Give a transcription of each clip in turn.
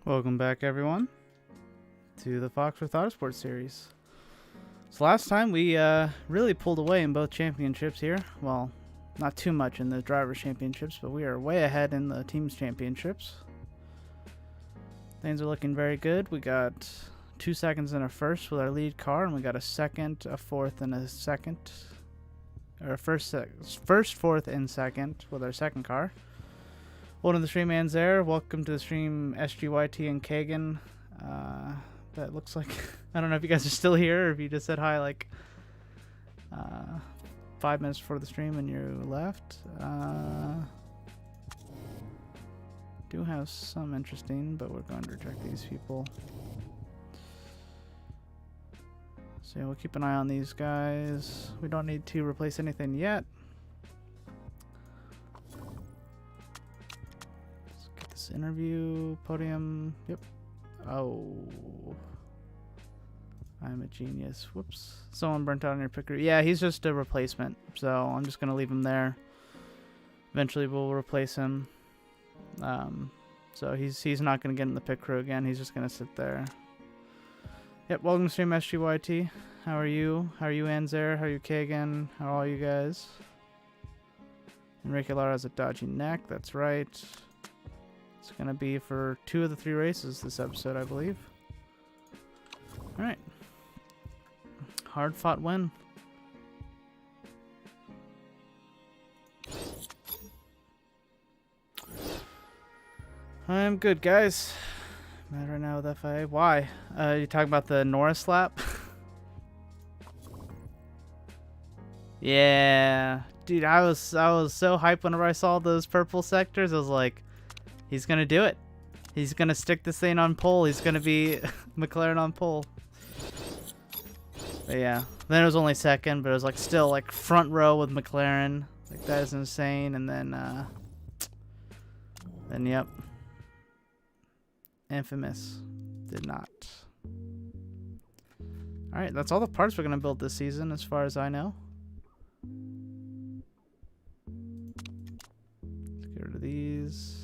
Welcome back, everyone, to the Fox with Autosport series. So last time we really pulled away in both championships here. Well, not too much in the Drivers' Championships, but we are way ahead in the Teams' Championships. Things are looking very good. We got 2 seconds and a first with our lead car, and we got a second, a fourth, and a second. Or first, fourth, and second with our second car. One of the stream hands there. Welcome to the stream, SGYT and Kagan. That looks like I don't know if you guys are still here or if you just said hi like 5 minutes before the stream and you left. Do have some interesting, but we're going to reject these people. So yeah, we'll keep an eye on these guys. We don't need to replace anything yet. Interview podium. Yep. Oh, I'm a genius. Whoops. Someone burnt out on your picker. Yeah, he's just a replacement, so I'm just gonna leave him there. Eventually we'll replace him. So he's not gonna get in the pit crew again. He's just gonna sit there. Yep. Welcome to stream, SGYT. How are you? How are you, Anzer? How are you, Kagan? How are all you guys? Enrique Lara has a dodgy neck. That's right. It's going to be for 2 of the 3 races this episode, I believe. Alright. Hard-fought win. I'm good, guys. Mad right now with FIA. Why? You talking about the Norris lap? Yeah. Dude, I was so hyped whenever I saw those purple sectors. I was like, he's going to do it. He's going to stick this thing on pole. He's going to be McLaren on pole. But yeah. Then it was only second, but it was like still like front row with McLaren. Like that is insane. And then yep. Infamous. Did not. Alright, that's all the parts we're going to build this season as far as I know. Let's get rid of these.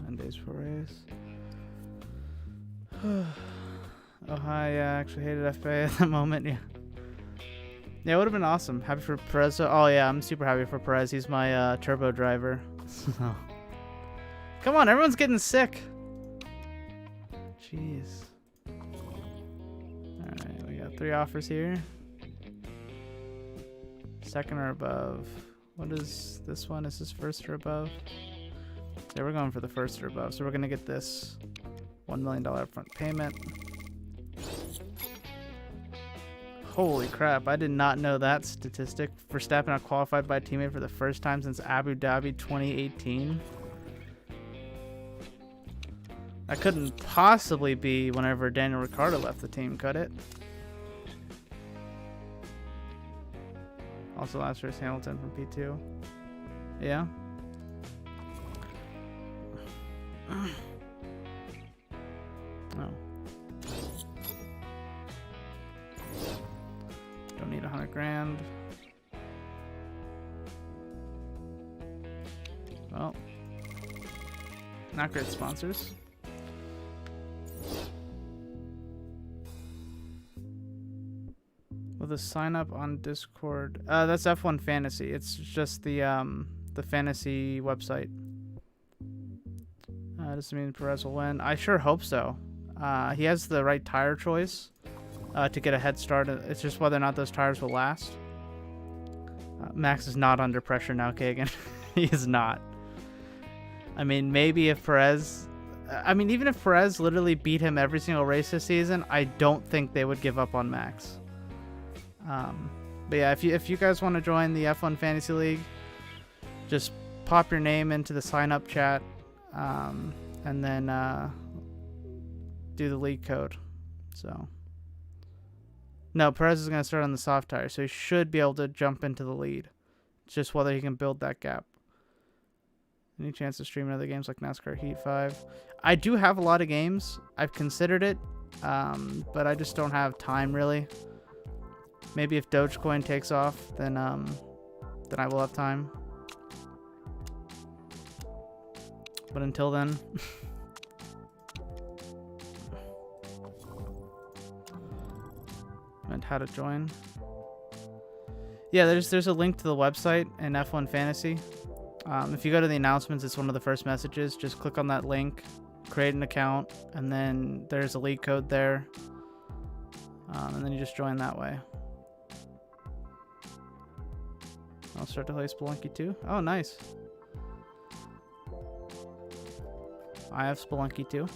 9 days for race. Oh, hi. Yeah, I actually hated FIA at the moment. Yeah. Yeah, it would have been awesome. Happy for Perez. Oh, yeah, I'm super happy for Perez. He's my turbo driver. Come on, everyone's getting sick. Jeez. Alright, we got 3 offers here. Second or above. What is this one? Is this first or above? Yeah, we're going for the first or above. So we're going to get this $1 million upfront payment. Holy crap, I did not know that statistic. Verstappen out qualified by a teammate for the first time since Abu Dhabi 2018. That couldn't possibly be whenever Daniel Ricciardo left the team, could it? Also last race, Hamilton from P2. Yeah. No. Don't need 100 grand. Well, not great sponsors. With a sign up on Discord. That's F1 Fantasy. It's just the fantasy website. Does it mean Perez will win? I sure hope so. He has the right tire choice to get a head start. It's just whether or not those tires will last. Max is not under pressure now, Kagan. He is not. I mean, maybe if Perez... I mean, even if Perez literally beat him every single race this season, I don't think they would give up on Max. But yeah, if you guys want to join the F1 Fantasy League, just pop your name into the sign-up chat. And then do the league code. So no, Perez is going to start on the soft tire, so he should be able to jump into the lead. It's just whether he can build that gap. Any chance to stream other games like NASCAR Heat 5? I do have a lot of games. I've considered it, but I just don't have time really. Maybe if Dogecoin takes off, then I will have time. But until then, and how to join. Yeah, there's a link to the website in F1 Fantasy. If you go to the announcements, it's one of the first messages. Just click on that link, create an account, and then there's a league code there. And then you just join that way. I'll start to play Spelunky too. Oh, nice. I have Spelunky too.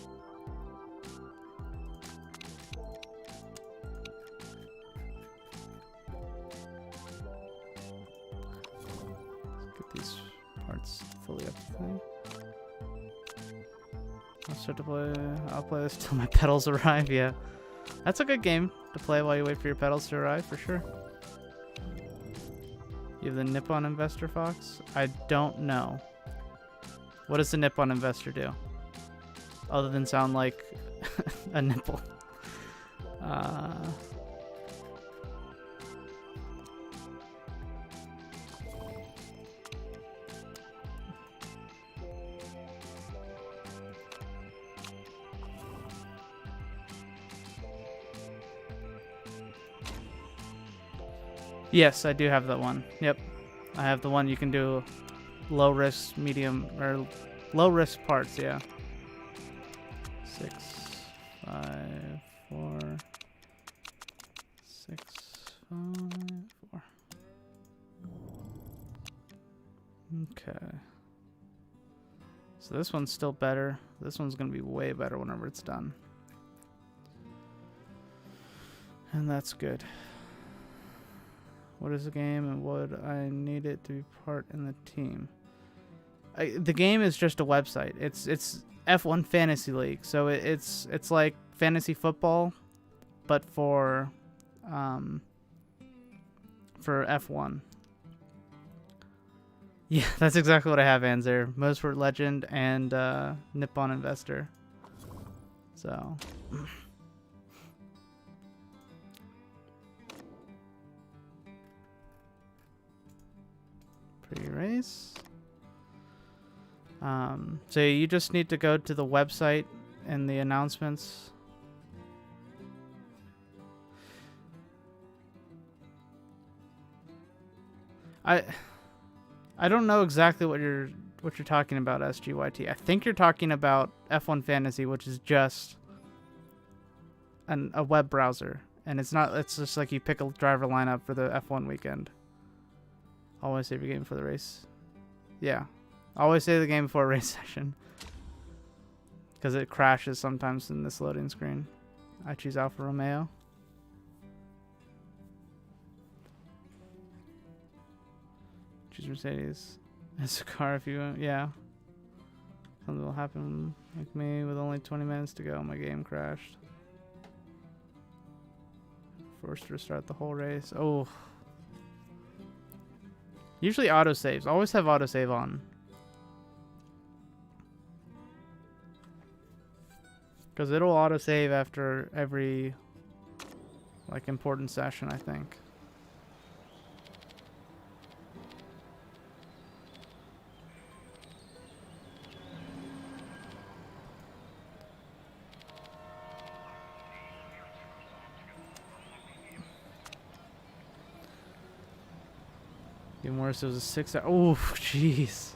Let's get these parts fully up to thing. I'll start to play. I'll play this till my pedals arrive. Yeah, that's a good game to play while you wait for your pedals to arrive, for sure. You have the Nippon Investor, Fox? I don't know. What does the Nippon Investor do? Other than sound like a nipple. Yes, I do have that one. Yep. I have the one you can do low risk, medium, or low risk parts, yeah. 6, 5, 4, 6, 5, 4. Okay. So this one's still better. This one's going to be way better whenever it's done. And that's good. What is the game and would I need it to be part in the team? The game is just a website. It's F1 Fantasy League, so it's like fantasy football, but for F1. Yeah, that's exactly what I have, Anzer. Motorsport Legend and Nippon Investor. So. Pre-race. So you just need to go to the website and the announcements. I don't know exactly what you're talking about, SGYT. I think you're talking about F1 Fantasy, which is just a web browser, and it's just like you pick a driver lineup for the F1 weekend. Always save your game for the race. Yeah. Always save the game before a race session. Because it crashes sometimes in this loading screen. I choose Alfa Romeo. Choose Mercedes. It's a car if you want. Yeah. Something will happen like me with only 20 minutes to go. My game crashed. Forced to restart the whole race. Oh. Usually autosaves. Always have autosave on. Because it'll autosave after every like important session, I think. Even worse, it was a 6 hour. Oh, jeez.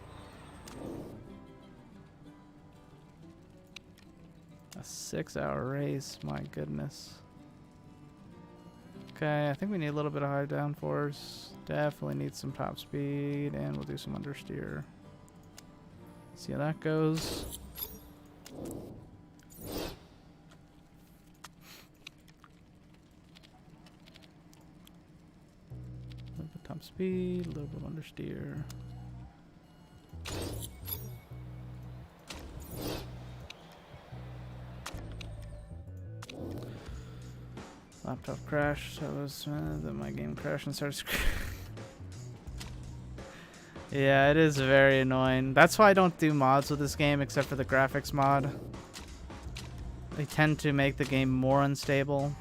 A 6 hour race, my goodness. Okay, I think we need a little bit of high downforce. Definitely need some top speed, and we'll do some understeer. See how that goes. Top speed, a little bit of understeer. Laptop crashed. That was then my game crashed and started screaming. Yeah, it is very annoying. That's why I don't do mods with this game except for the graphics mod. They tend to make the game more unstable.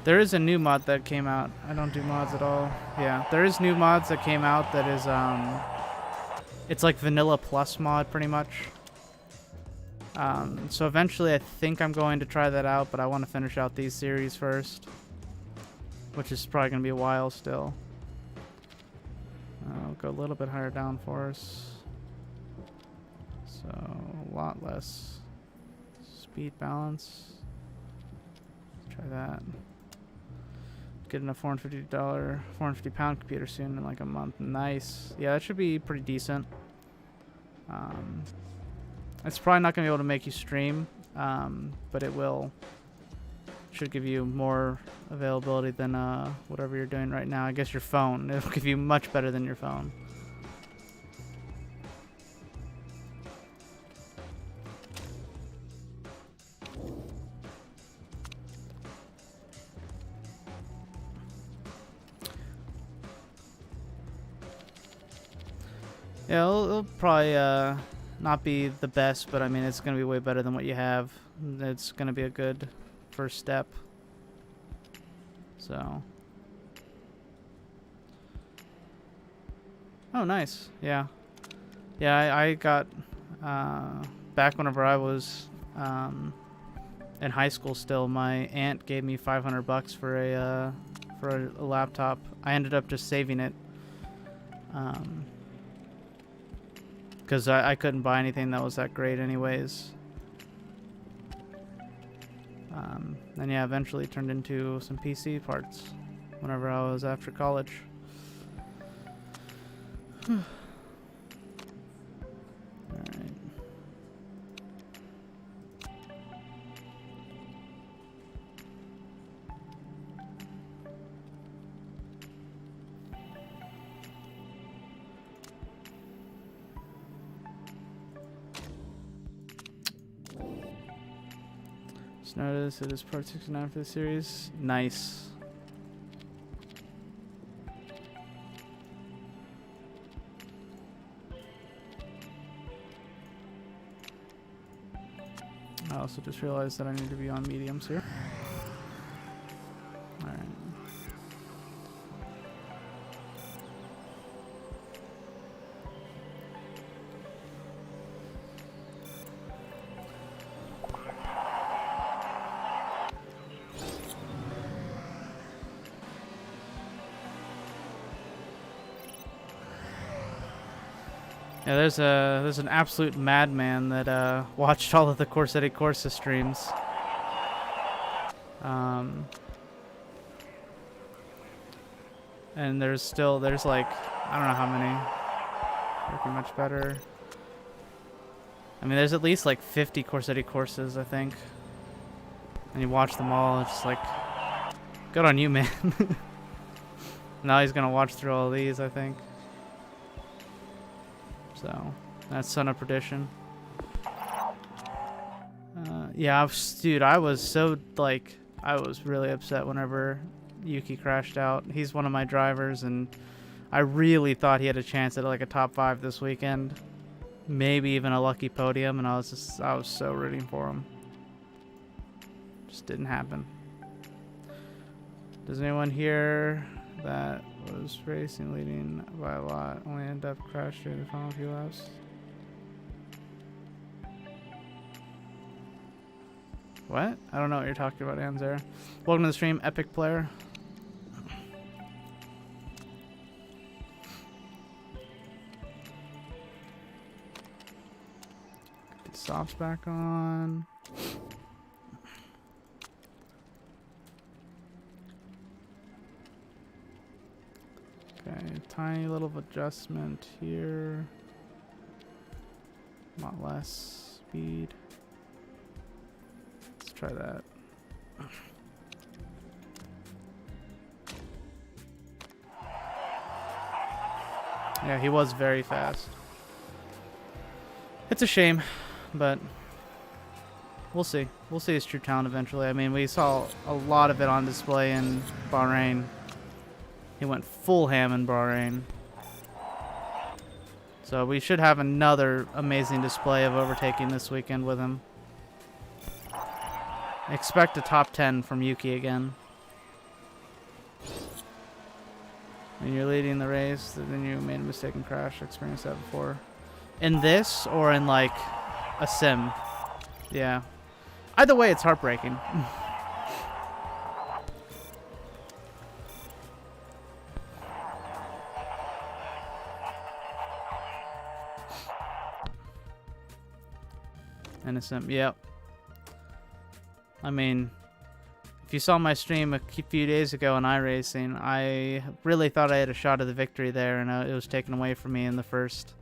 There is a new mod that came out. I don't do mods at all. Yeah, there is new mods that came out that is, it's like Vanilla Plus mod, pretty much. So eventually I think I'm going to try that out, but I want to finish out these series first. Which is probably going to be a while still. I'll go a little bit higher downforce. So, a lot less speed balance. Let's try that. Getting a £450 computer soon in like a month. Nice. Yeah, that should be pretty decent. It's probably not going to be able to make you stream, but it will. Should give you more availability than whatever you're doing right now. I guess your phone. It'll give you much better than your phone. Yeah, it'll probably not be the best, but I mean, it's going to be way better than what you have. It's going to be a good first step. So. Oh, nice. Yeah. Yeah, I got, back whenever I was in high school still, my aunt gave me $500 for a laptop. I ended up just saving it. Because I couldn't buy anything that was that great anyways. And yeah, eventually turned into some PC parts whenever I was after college. Alright. Notice it is part 69 for the series. Nice. I also just realized that I need to be on mediums here. Alright. Yeah, there's an absolute madman that watched all of the Corsetti Corsa streams. And there's like, I don't know how many. Working much better. I mean, there's at least like 50 Corsetti Corsas, I think. And you watch them all, it's just like, good on you, man. Now he's gonna watch through all these, I think. So, that's Son of Perdition. Yeah, dude, I was so, like, I was really upset whenever Yuki crashed out. He's one of my drivers, and I really thought he had a chance at, like, a top 5 this weekend. Maybe even a lucky podium, and I was so rooting for him. Just didn't happen. Does anyone here that was racing leading by a lot only end up crashing during the final few laps? What? I don't know what you're talking about, Anzera. Welcome to the stream, Epic Player. Get the softs back on. Okay, tiny little adjustment here. A lot less speed. Let's try that. Yeah, he was very fast. It's a shame, but we'll see. We'll see his true talent eventually. I mean, we saw a lot of it on display in Bahrain. He went full ham in Bahrain. So we should have another amazing display of overtaking this weekend with him. Expect a top 10 from Yuki again. When you're leading the race, then you made a mistake and crash. I experienced that before. In this or in like a sim? Yeah. Either way, it's heartbreaking. Innocent, yep. I mean, if you saw my stream a few days ago on iRacing, I really thought I had a shot at the victory there, and it was taken away from me in the first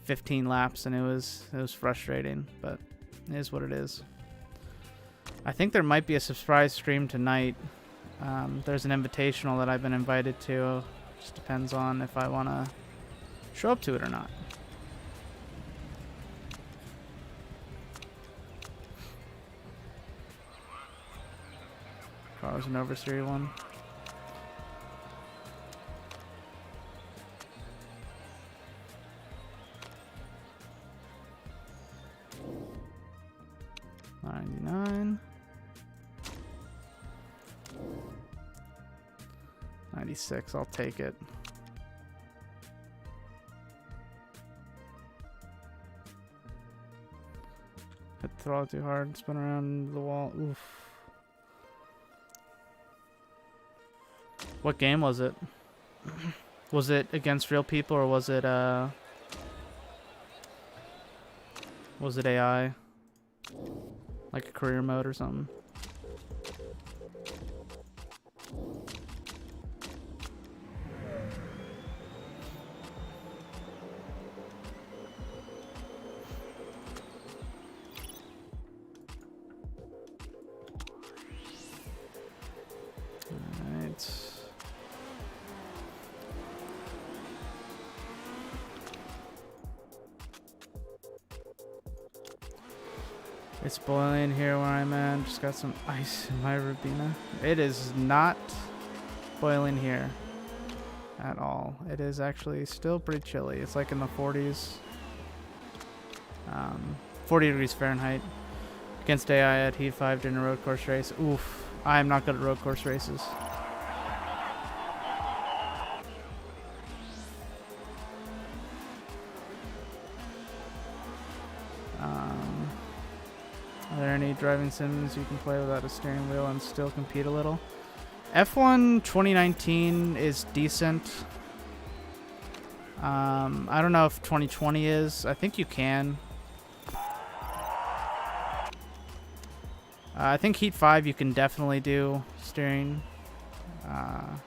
15 laps, and it was frustrating, but it is what it is. I think there might be a surprise stream tonight. There's an invitational that I've been invited to. Just depends on if I want to show up to it or not. Car's an oversteer one. $99. 96, I'll take it. Hit the throttle too hard, spin around the wall. Oof. What game was it? Was it against real people or was it AI? Like a career mode or something? It's boiling here where I'm at. Just got some ice in my Ribena. It is not boiling here at all. It is actually still pretty chilly. It's like in the 40s. 40 degrees Fahrenheit. Against AI at Heat 5 during a road course race. Oof. I am not good at road course races. Are there any driving sims you can play without a steering wheel and still compete a little? F1 2019 is decent. I don't know if 2020 is. I think you can. I think Heat 5 you can definitely do steering. For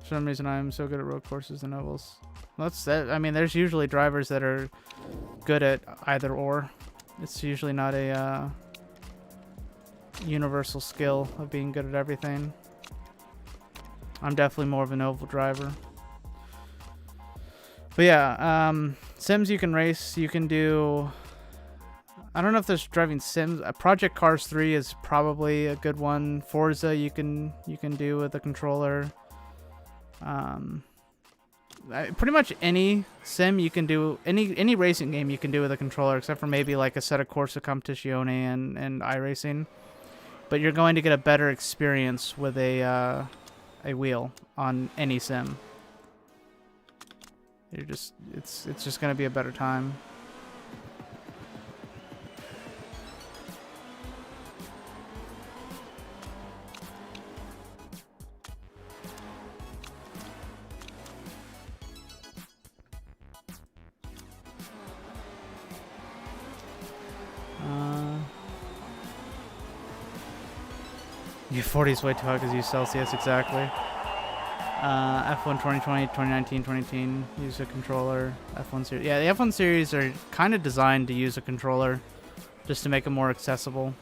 some reason I'm so good at road courses and ovals. That's that. I mean, there's usually drivers that are good at either or. It's usually not a universal skill of being good at everything. I'm definitely more of an oval driver. But yeah, sims you can race. You can do. I don't know if there's driving sims. Project Cars 3 is probably a good one. Forza you can do with a controller. Pretty much any sim you can do, any racing game you can do with a controller, except for maybe like a set of Corsa Competizione and iRacing. But you're going to get a better experience with a wheel on any sim. It's just going to be a better time. Yeah, 40 is way too hot because you use Celsius, exactly. F1 2020, 2019, 2018, use a controller. F1 series. Yeah, the F1 series are kind of designed to use a controller just to make them more accessible.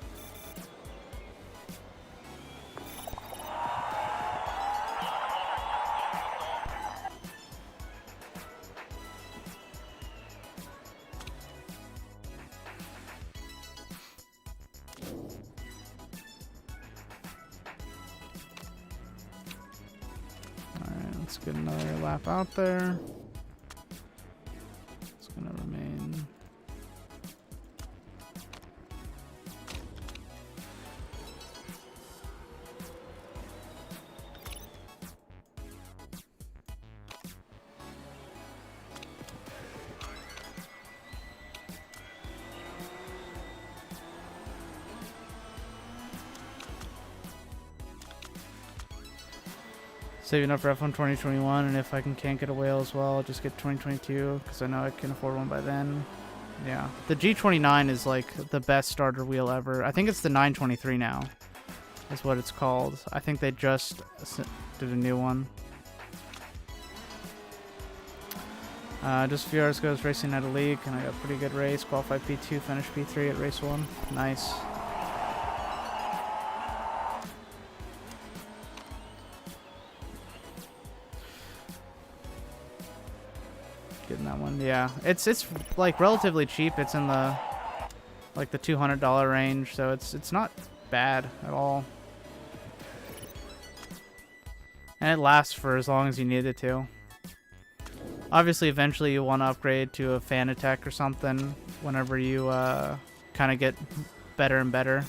Let's get another lap out there. It's going to remain. Saving up for F1 2021, and if I can't get a whale as well, I'll just get 2022 because I know I can afford one by then. Yeah, the G29 is like the best starter wheel ever. I think it's the 923 now, is what it's called. I think they just did a new one. Just a few hours ago, I was racing at a league, and I got a pretty good race. Qualified P2, finished P3 at race 1. Nice. Getting that one, yeah. It's like relatively cheap. It's in the like the $200 range, so it's not bad at all. And it lasts for as long as you need it to. Obviously, eventually you want to upgrade to a Fanatec or something whenever you kind of get better and better.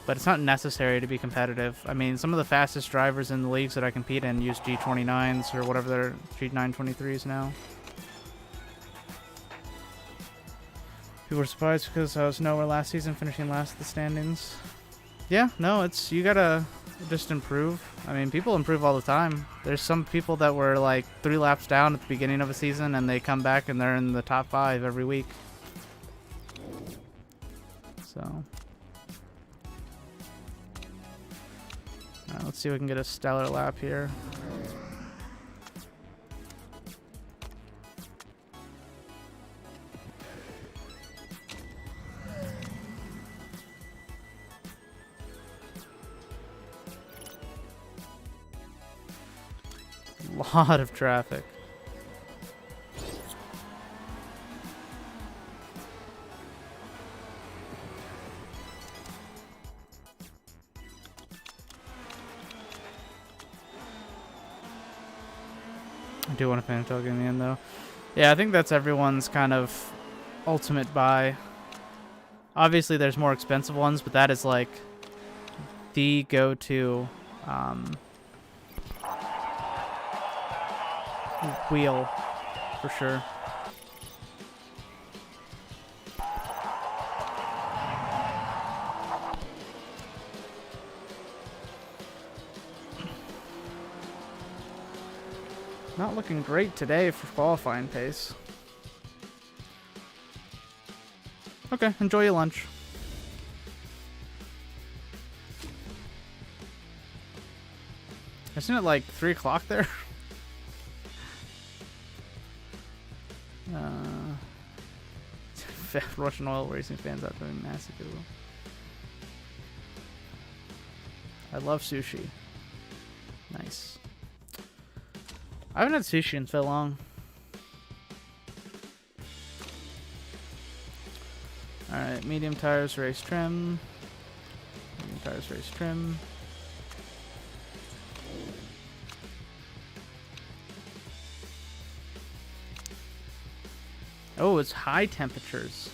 But it's not necessary to be competitive. I mean, some of the fastest drivers in the leagues that I compete in use G29s or whatever their G923s now. People were surprised because I was nowhere last season, finishing last at the standings. Yeah, no, you gotta just improve. I mean, people improve all the time. There's some people that were like 3 laps down at the beginning of a season and they come back and they're in the top 5 every week. So, alright, let's see if we can get a stellar lap here. Lot of traffic. I do want a Fanatec in the end, though. Yeah, I think that's everyone's kind of ultimate buy. Obviously, there's more expensive ones, but that is like the go-to wheel for sure. Not looking great today for qualifying pace. Okay, enjoy your lunch. Isn't it like 3 o'clock there? Russian oil racing fans out doing massacre. I love sushi. Nice. I haven't had sushi in so long. Alright, medium tires, race trim. Medium tires, race trim. Oh, it's high temperatures.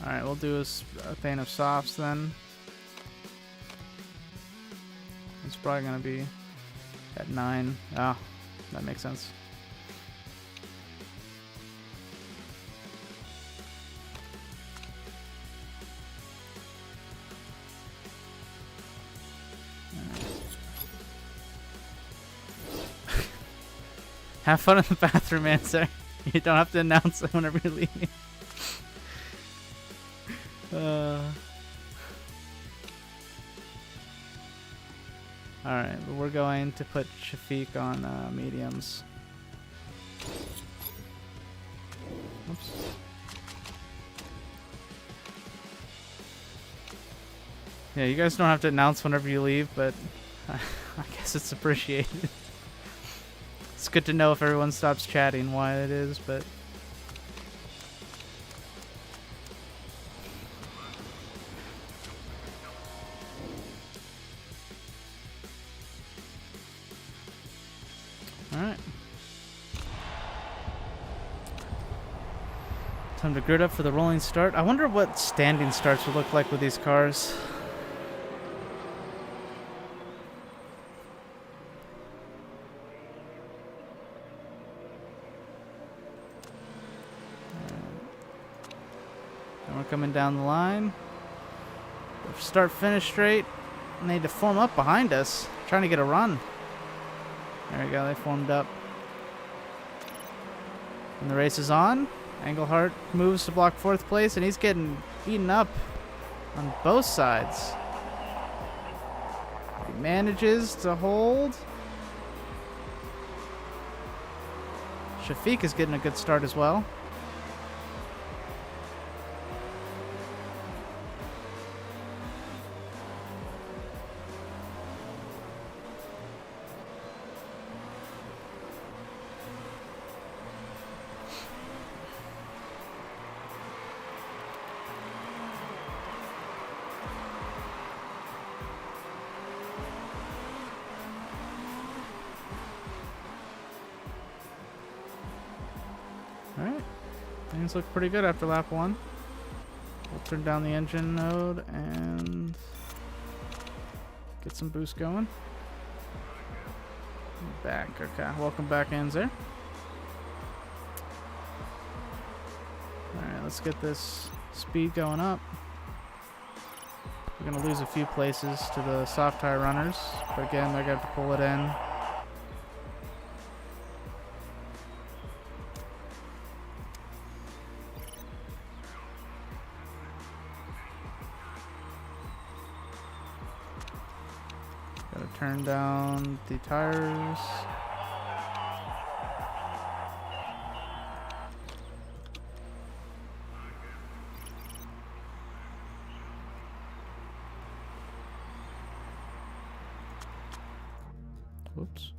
Alright, we'll do a thing of softs then. It's probably going to be at 9. Oh, that makes sense. Have fun in the bathroom, answer. You don't have to announce it whenever you're leaving. Alright, but we're going to put Shafiq on mediums. Oops. Yeah, you guys don't have to announce whenever you leave, but I guess it's appreciated. It's good to know if everyone stops chatting why it is, but... Alright. Time to grid up for the rolling start. I wonder what standing starts would look like with these cars. Then we're coming down the line. Start finish straight. And they need to form up behind us. Trying to get a run. There we go. They formed up. And the race is on. Engelhardt moves to block 4th place, and he's getting eaten up on both sides. He manages to hold. Shafiq is getting a good start as well. Alright, things look pretty good after lap 1. We'll turn down the engine node and get some boost going. Back, okay, welcome back, Anzer. Alright, let's get this speed going up. We're going to lose a few places to the soft tire runners, but again, they're going to have to pull it in. Turn down the tires. Whoops.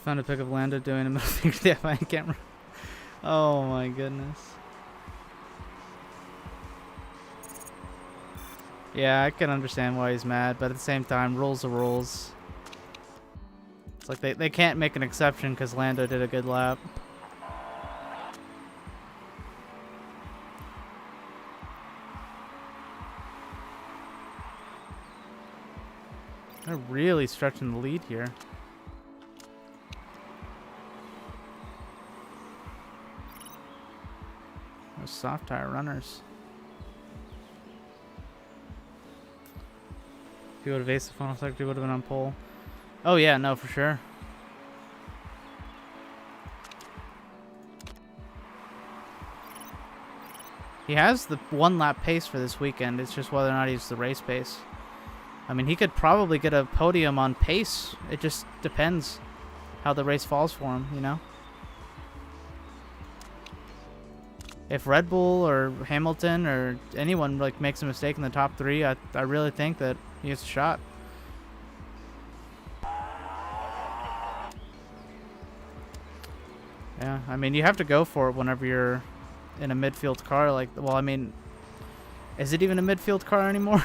Found a pic of Lando doing a middle finger step on camera. Oh my goodness. Yeah, I can understand why he's mad, but at the same time, rules are rules. It's like they can't make an exception because Lando did a good lap. They're really stretching the lead here. Those soft tire runners. If he would have aced the final sector, he would have been on pole. Oh yeah, no, for sure. He has the 1 lap pace for this weekend. It's just whether or not he's the race pace. I mean, he could probably get a podium on pace. It just depends how the race falls for him, you know? If Red Bull or Hamilton or anyone like makes a mistake in the top 3, I really think that he has a shot. Yeah, I mean, you have to go for it whenever you're in a midfield car. Like, well, I mean, is it even a midfield car anymore?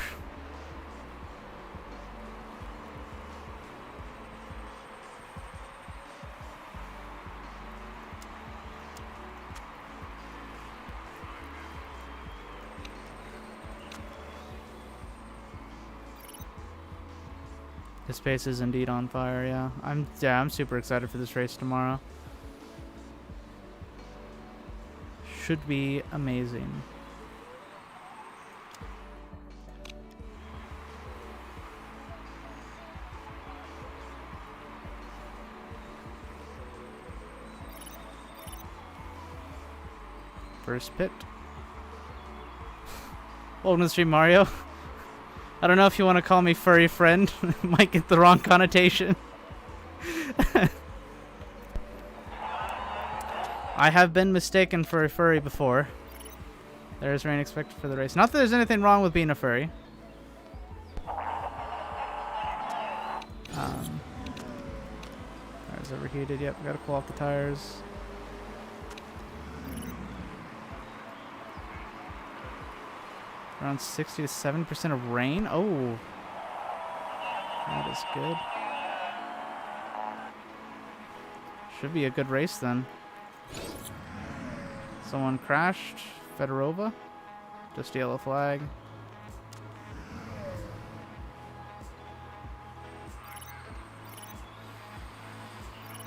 His pace is indeed on fire, yeah. I'm super excited for this race tomorrow. Should be amazing. First pit. Welcome to the stream, Mario. I don't know if you want to call me furry friend. Might get the wrong connotation. I have been mistaken for a furry before. There is rain expected for the race. Not that there's anything wrong with being a furry. Tires overheated. Yep, gotta cool off the tires. Around 60 to 70% of rain. Oh, that is good. Should be a good race then. Someone crashed. Fedorova. to steal a flag.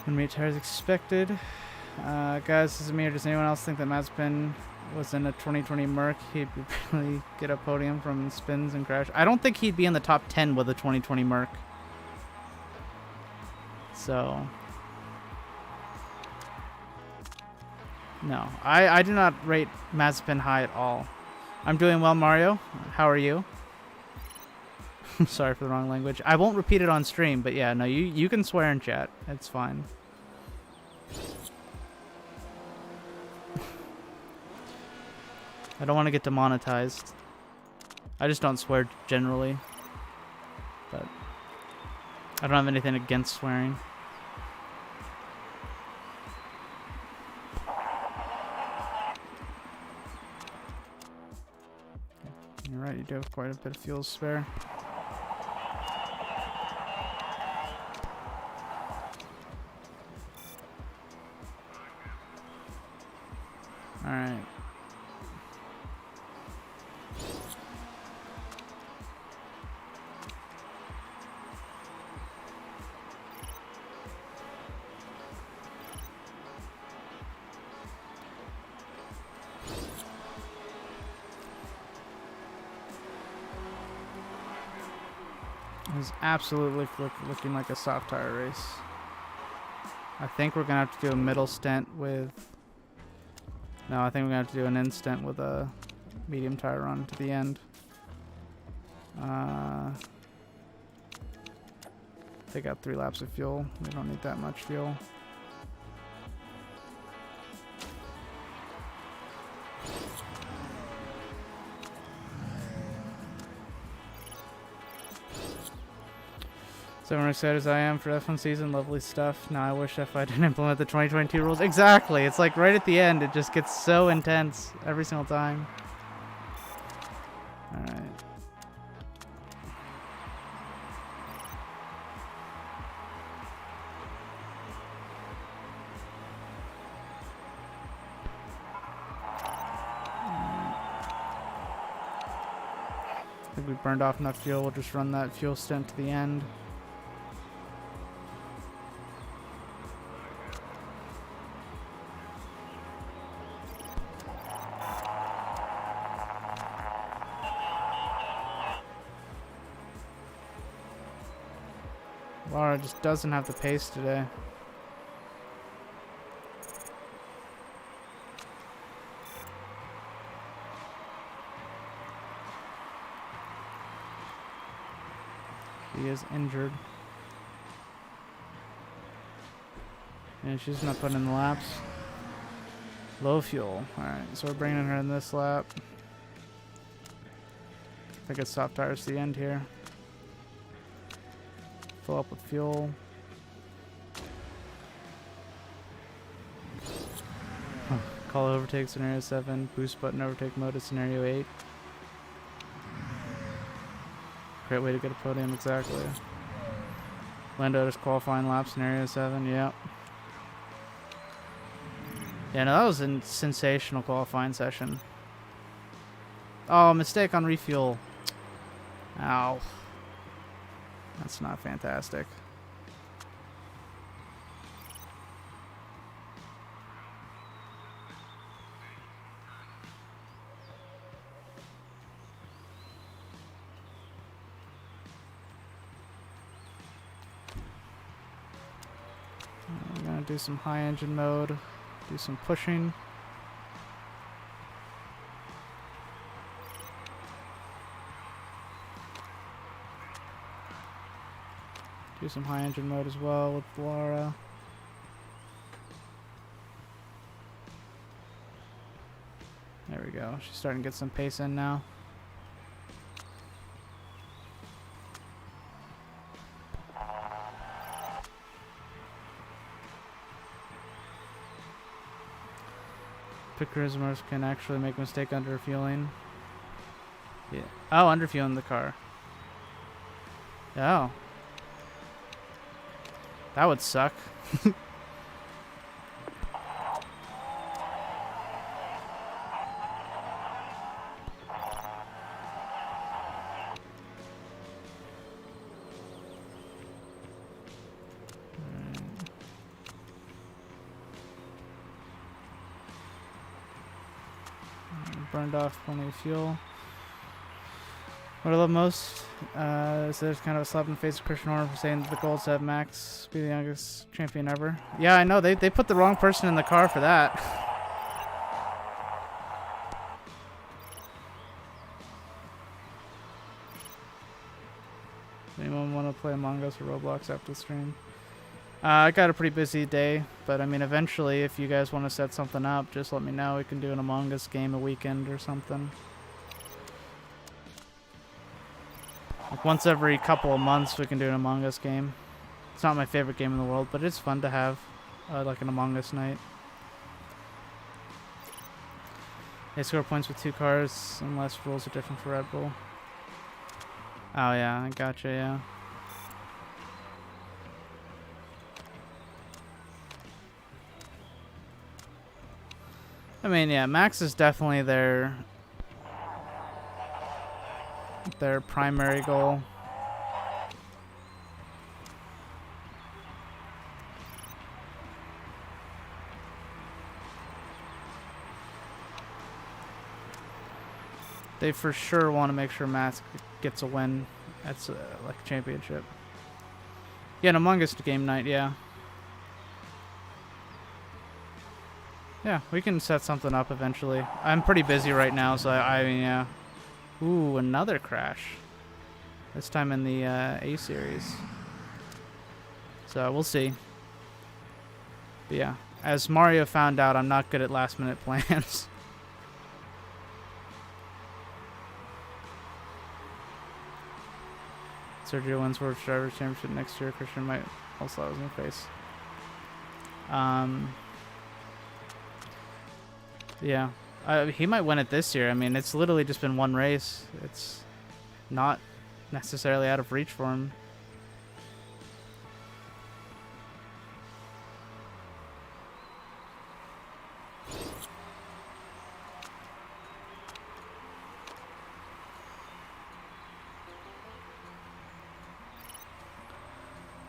Unmute tires expected. Guys, this is Amir. Does anyone else think that Mazepin was in a 2020 Merc? He'd really get a podium from spins and crash. I don't think he'd be in the top 10 with a 2020 Merc. So, no. I do not rate Mazepin high at all. I'm doing well, Mario. How are you? Sorry for the wrong language. I won't repeat it on stream, but yeah, no, you can swear in chat. It's fine. I don't want to get demonetized. I just don't swear generally. But I don't have anything against swearing. You're right, you do have quite a bit of fuel spare. Alright. It's absolutely looking like a soft tire race. I think we're gonna have to do a middle stint with... No, I think we're gonna have to do an end stint with a medium tire run to the end. Take out 3 laps of fuel. We don't need that much fuel. So I'm excited as I am for F1 season. Lovely stuff. Now I wish F1 didn't implement the 2022 rules. Exactly. It's like right at the end. It just gets so intense every single time. All right. I think we burned off enough fuel. We'll just run that fuel stint to the end. Laura just doesn't have the pace today. She is injured. And she's not putting in the laps. Low fuel. Alright, so we're bringing her in this lap. I think it's soft tires to the end here. Fill up with fuel. Call overtake scenario 7. Boost button overtake mode is scenario 8. Great way to get a podium, exactly. Lando just qualifying lap scenario 7, yep. Yeah, no, that was a sensational qualifying session. Oh, mistake on refuel. Ow. That's not fantastic. I'm gonna do some high engine mode, do some pushing. Do some high engine mode as well with Laura. There we go. She's starting to get some pace in now. Pit charismas can actually make a mistake under fueling. Yeah. Oh, under fueling the car. Oh. That would suck. burned off plenty of fuel. What I love most is there's kind of a slap in the face of Christian Horner for saying that the goal is to have Max be the youngest champion ever. Yeah, I know. They put the wrong person in the car for that. Anyone want to play Among Us or Roblox after the stream? I got a pretty busy day, but I mean, eventually, if you guys want to set something up, just let me know. We can do an Among Us game a weekend or something. Like once every couple of months, we can do an Among Us game. It's not my favorite game in the world, but it's fun to have, like an Among Us night. They score points with 2 cars, unless rules are different for Red Bull. Oh yeah, I gotcha, yeah. I mean, yeah, Max is definitely their primary goal. They for sure want to make sure Max gets a win at like a championship. Yeah, an Among Us game night, yeah. Yeah, we can set something up eventually. I'm pretty busy right now, so I mean, yeah. Ooh, another crash. This time in the A series. So we'll see. But yeah, as Mario found out, I'm not good at last minute plans. Sergio wins World Drivers Championship next year. Christian might also have in the face. Yeah. He might win it this year. I mean, it's literally just been one race. It's not necessarily out of reach for him.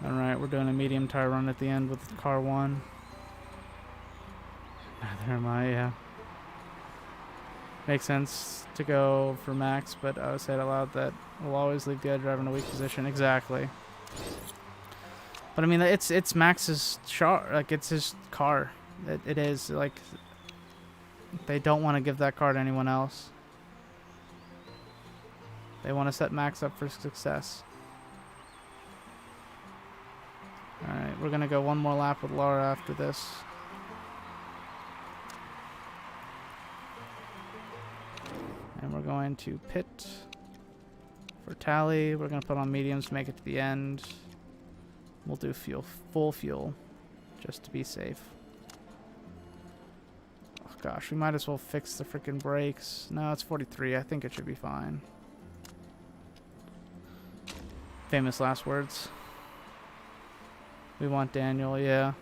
Alright, we're doing a medium tire run at the end with car 1. Neither am I, yeah. Makes sense to go for Max, but I would say it aloud that we'll always leave the other driver in a weak position. Exactly. But I mean, it's Max's like it's his car. It is like they don't want to give that car to anyone else. They want to set Max up for success. All right, we're gonna go one more lap with Laura after this. And we're going to pit for tally. We're going to put on mediums to make it to the end. We'll do full fuel, just to be safe. Oh gosh, we might as well fix the freaking brakes. No, it's 43. I think it should be fine. Famous last words. We want Daniel, yeah.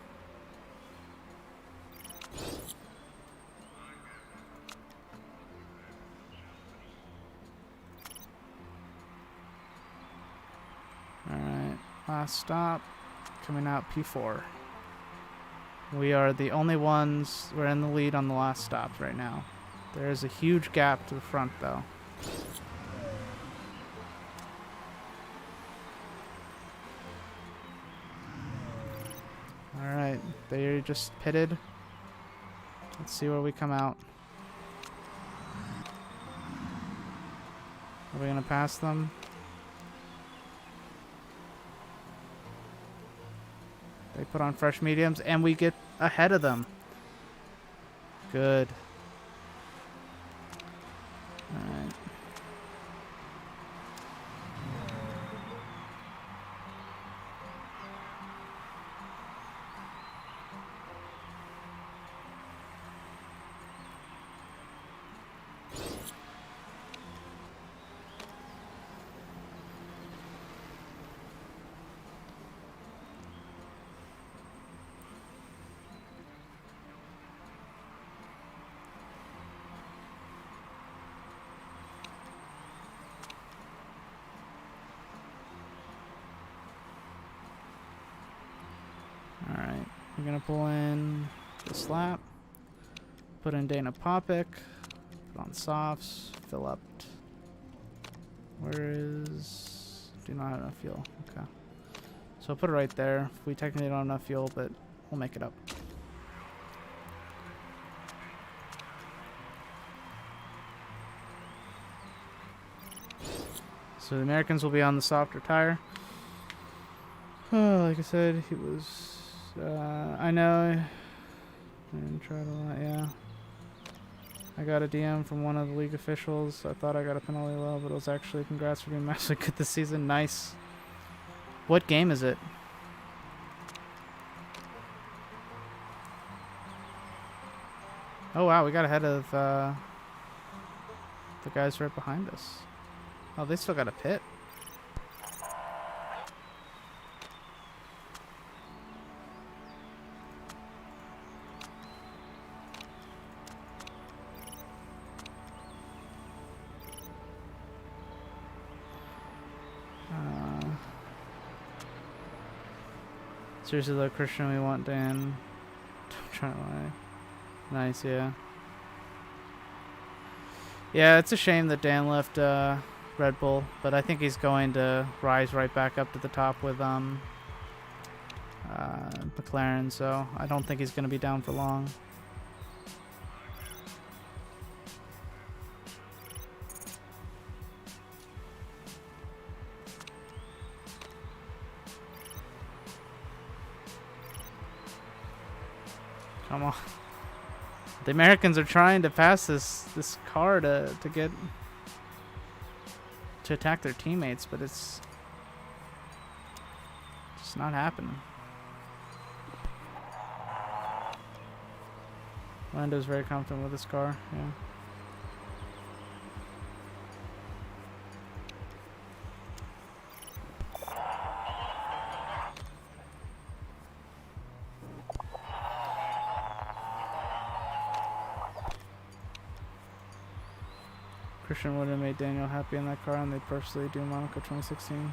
Alright, last stop, coming out P4. We are the only ones, we're in the lead on the last stop right now. There is a huge gap to the front though. Alright, they just pitted. Let's see where we come out. Are we gonna pass them? They put on fresh mediums, and we get ahead of them. Good. Alright. Alright, we're gonna pull in this lap, put in Dana Popic, put on softs. Fill up. Where is... Do not have enough fuel. Okay. So I'll put it right there. We technically don't have enough fuel, but we'll make it up. So the Americans will be on the softer tire. Oh, like I said, he was... I know... I didn't try to lie, yeah. I got a DM from one of the league officials. I thought I got a penalty low, but it was actually congrats for being massively good this season. Nice. What game is it? Oh wow, we got ahead of the guys right behind us. Oh, they still got a pit. Seriously though, Christian, we want Dan. Don't try to lie. Nice, yeah. Yeah, it's a shame that Dan left Red Bull, but I think he's going to rise right back up to the top with McLaren, so I don't think he's going to be down for long. Come on. The Americans are trying to pass this car to get to attack their teammates, but it's just not happening. Lando's very confident with his car, yeah. Christian would have made Daniel happy in that car, and they purposely do Monaco 2016.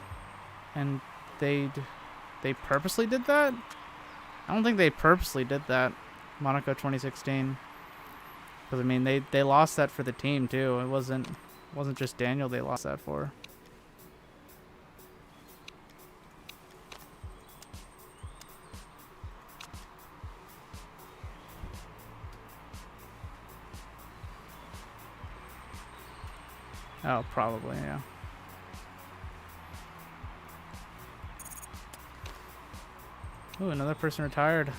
And they purposely did that? I don't think they purposely did that, Monaco 2016. Because I mean, they lost that for the team too. It wasn't just Daniel they lost that for. Oh, probably, yeah. Ooh, another person retired.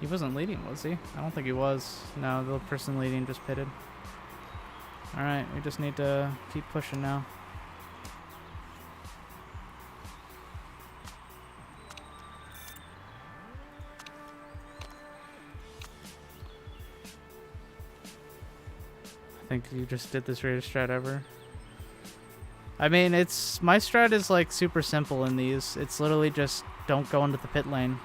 He wasn't leading, was he? I don't think he was. No, the person leading just pitted. Alright, we just need to keep pushing now. I think you just did this greatest strat ever. I mean, my strat is like super simple in these. It's literally just don't go into the pit lane.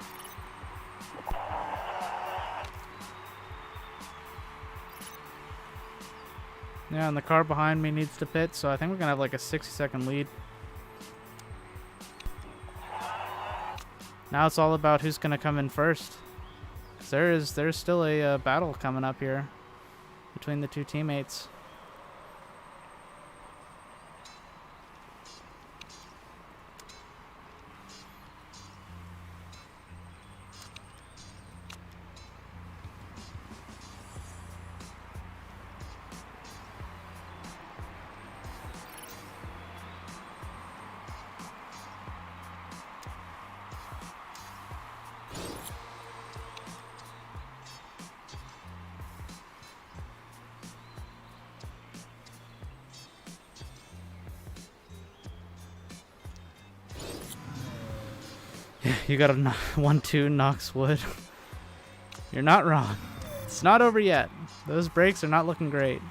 Yeah, and the car behind me needs to pit, so I think we're gonna have like a 60-second lead. Now it's all about who's gonna come in first. 'Cause there's still a battle coming up here between the two teammates. You got a 1-2 Knox Wood. You're not wrong. It's not over yet. Those brakes are not looking great.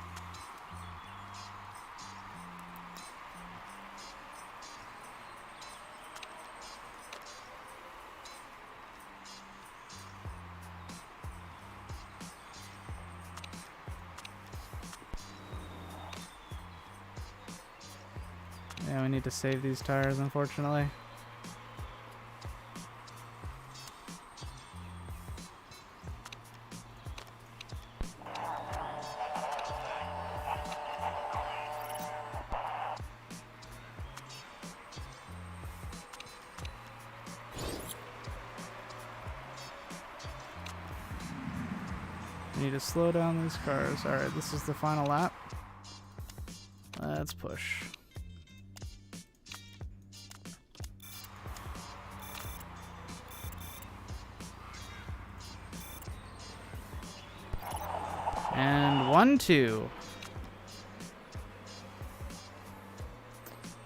Yeah, we need to save these tires, unfortunately. We need to slow down these cars. Alright, this is the final lap. Let's push. And 1-2.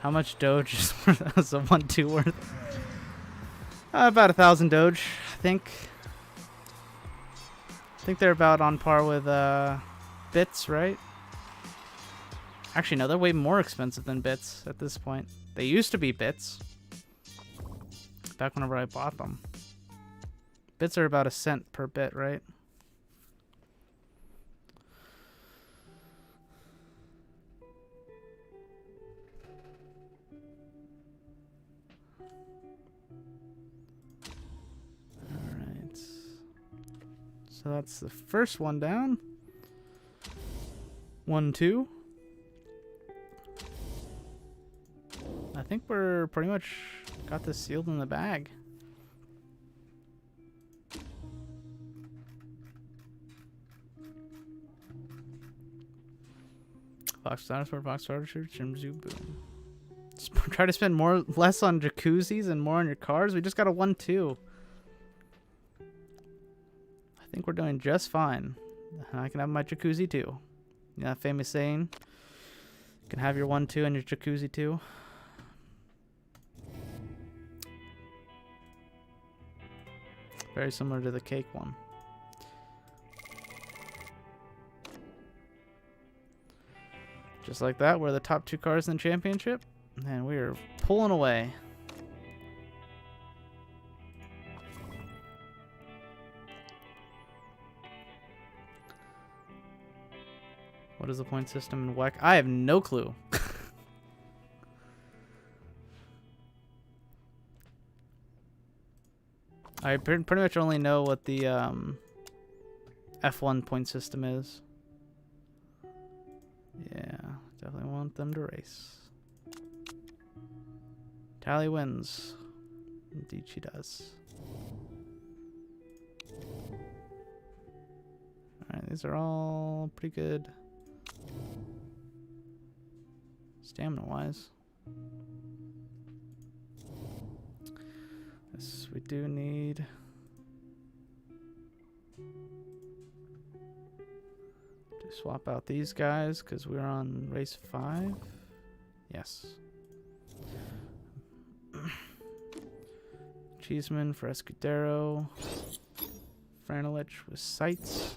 How much Doge is was a 1-2 worth? About 1,000 Doge, I think. I think they're about on par with bits, right? Actually, no, they're way more expensive than bits at this point. They used to be bits. Back whenever I bought them. Bits are about 1 cent per bit, right? Alright. So that's the first one down. 1-2. I think we're pretty much got this sealed in the bag. Fox Dinosaur, Fox Starter, Jim Zoo, boom. Try to spend less on jacuzzis and more on your cars. We just got a 1-2. I think we're doing just fine. I can have my jacuzzi too. Yeah, famous saying. You can have your 1-2 and your jacuzzi too. Very similar to the cake one. Just like that, we're the top 2 cars in the championship, and we are pulling away. What is the point system in WEC? I have no clue. I pretty much only know what the F1 point system is. Yeah, definitely want them to race. Tally wins. Indeed she does. Alright, these are all pretty good stamina-wise. Yes, we do need to swap out these guys because we're on race 5. Yes. Cheeseman for Escudero. Franelich with Sights.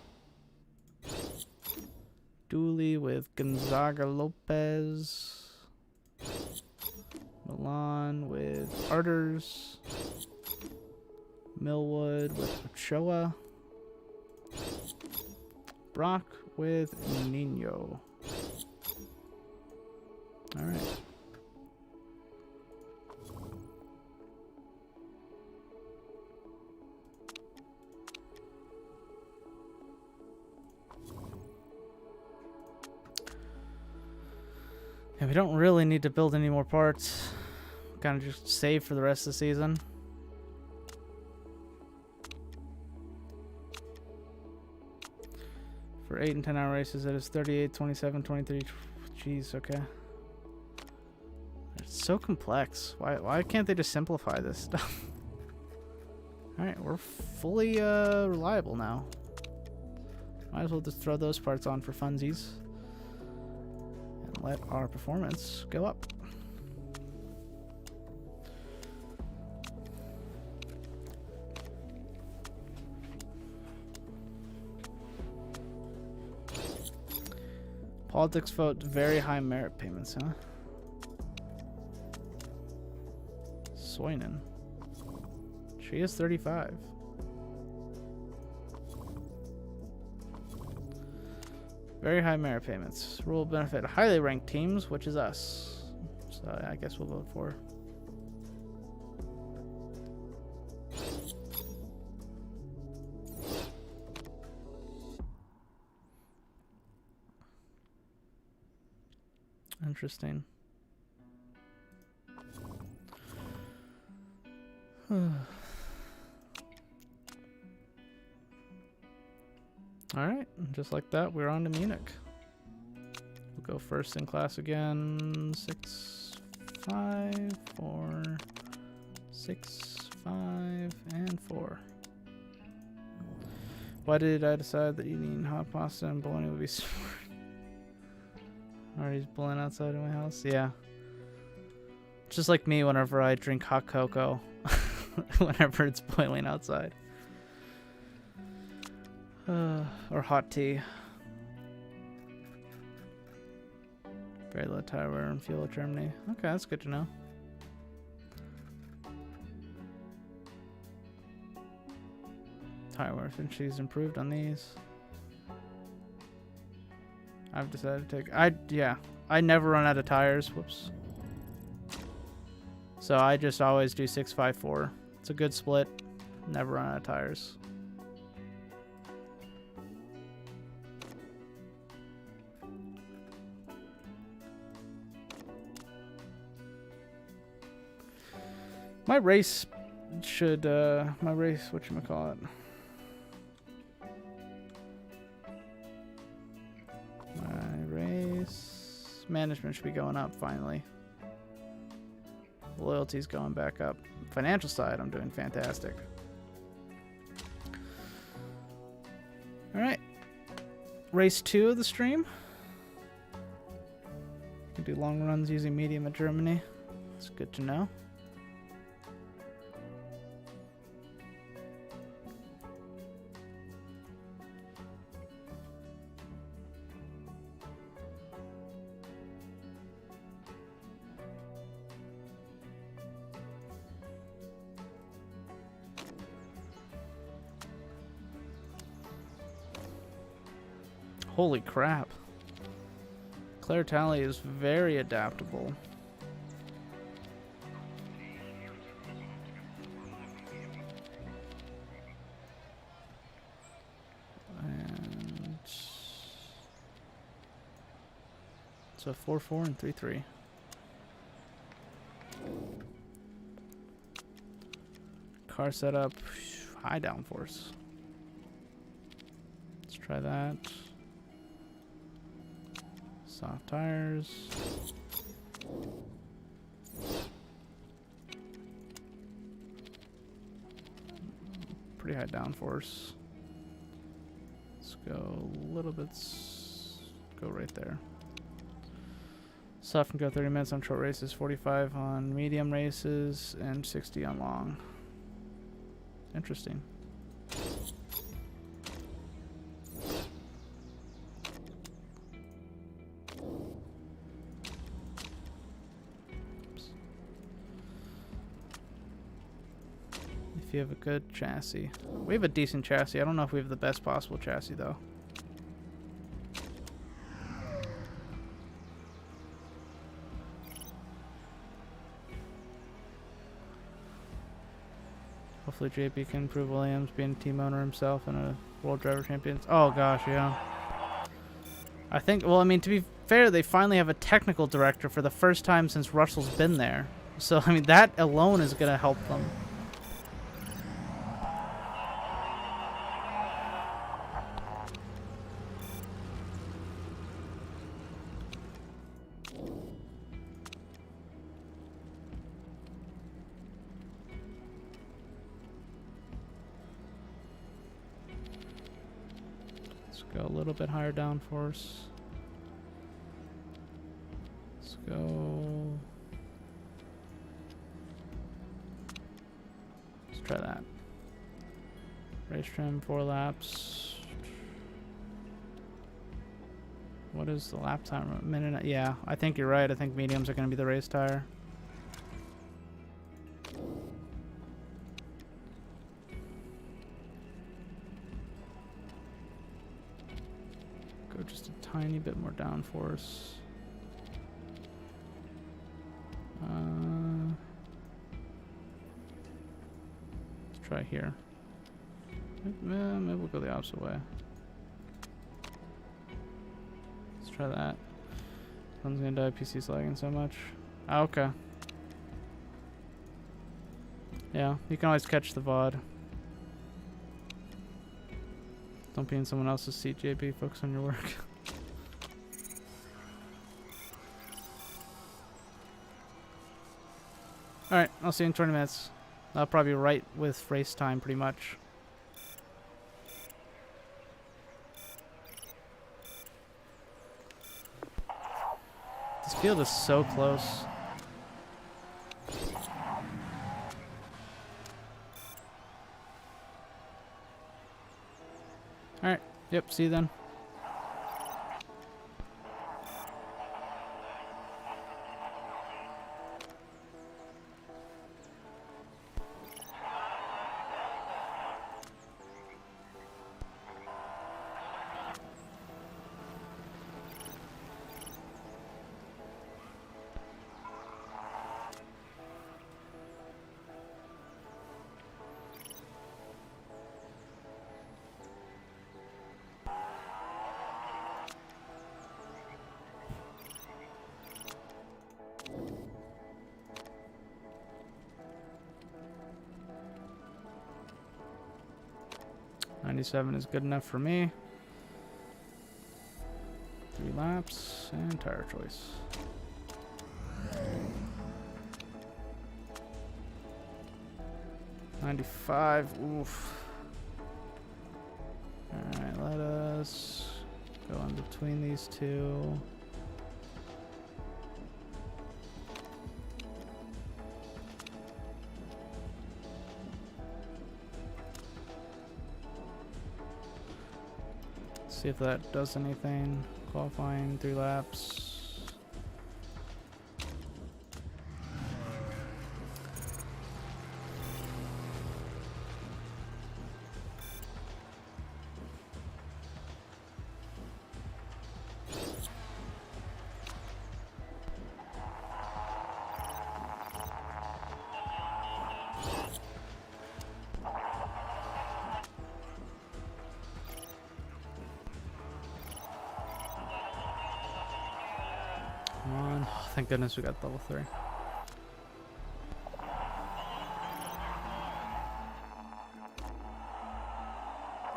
Dooley with Gonzaga Lopez. Milan with Arters. Millwood with Ochoa. Brock with Nino. All right. Yeah, we don't really need to build any more parts. Kind of just save for the rest of the season. For 8 and 10 hour races, it is 38, 27, 23. Jeez, okay. It's so complex. Why can't they just simplify this stuff? Alright, we're fully reliable now. Might as well just throw those parts on for funsies. And let our performance go up. Politics vote very high merit payments, huh? Soinen. She is 35. Very high merit payments. Rule benefit highly ranked teams, which is us. So I guess we'll vote for. Interesting. Alright, just like that, we're on to Munich. We'll go first in class again. 6, 5, 4, 6, 5, and 4. Why did I decide that eating hot pasta and bologna would be smart? Already blowing outside of my house? Yeah. Just like me whenever I drink hot cocoa. Whenever it's boiling outside. Or hot tea. Very low tire wear and fuel Germany. Okay, that's good to know. Tire wear efficiency's improved on these. I've decided to take... I never run out of tires. Whoops. So I just always do 654. It's a good split. Never run out of tires. My race should, whatchamacallit? My race management should be going up finally. Loyalty's going back up. Financial side, I'm doing fantastic. Alright. Race 2 of the stream. Can do long runs using medium at Germany. It's good to know. Holy crap. Claire Talley is very adaptable. And so 4-4 and 3-3. Car setup, high downforce. Let's try that. Soft tires. Pretty high downforce. Let's go a little bit. Go right there. Soft can go 30 minutes on short races, 45 on medium races, and 60 on long. Interesting. If you have a good chassis. We have a decent chassis. I don't know if we have the best possible chassis though. Hopefully JP can improve Williams being a team owner himself and a World Driver Champions. Oh gosh, yeah. I think, well, I mean, to be fair, they finally have a technical director for the first time since Russell's been there. So, I mean, that alone is going to help them. Go a little bit higher downforce. Let's go. Let's try that. Race trim, 4 laps. What is the lap time? A minute? Yeah, I think you're right. I think mediums are going to be the race tire. Just a tiny bit more downforce. Let's try here. Maybe we'll go the opposite way. Let's try that. One's gonna die. PC's lagging so much. Ah, okay. Yeah, you can always catch the VOD. As Don't be in someone else's seat, JP. Focus on your work. Alright, I'll see you in 20 minutes. I'll probably be right with race time, pretty much. This field is so close. Alright, yep, see you then. .97 is good enough for me. 3 laps and tire choice. .95, oof. Alright, let us go in between these two. See if that does anything. Qualifying 3 laps. Come on. Oh, thank goodness we got level 3.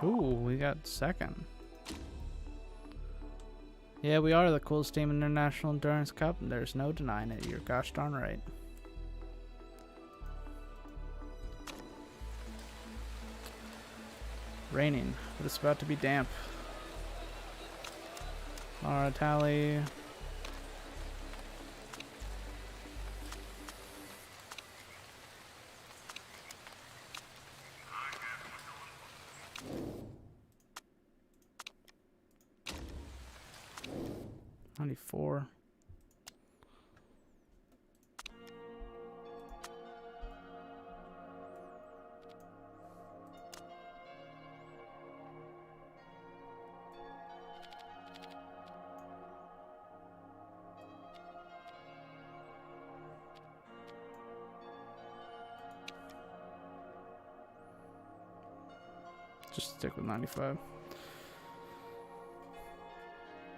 Ooh, we got second. Yeah, we are the coolest team in the International Endurance Cup, and there's no denying it. You're gosh darn right. Raining, but it's about to be damp. Alright, tally. .94. Just stick with 95.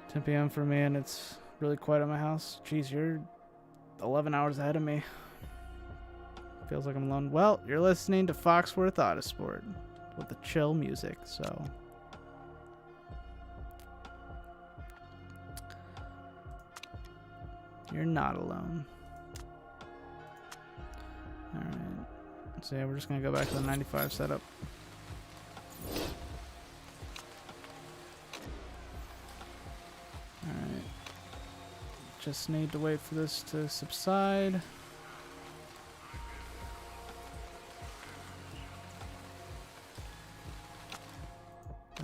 10 p.m. for me, and it's really quiet at my house. Jeez, you're 11 hours ahead of me. Feels like I'm alone. Well, you're listening to Foxworth Autosport with the chill music, so. You're not alone. Alright. So yeah, we're just gonna go back to the 95 setup. Just need to wait for this to subside.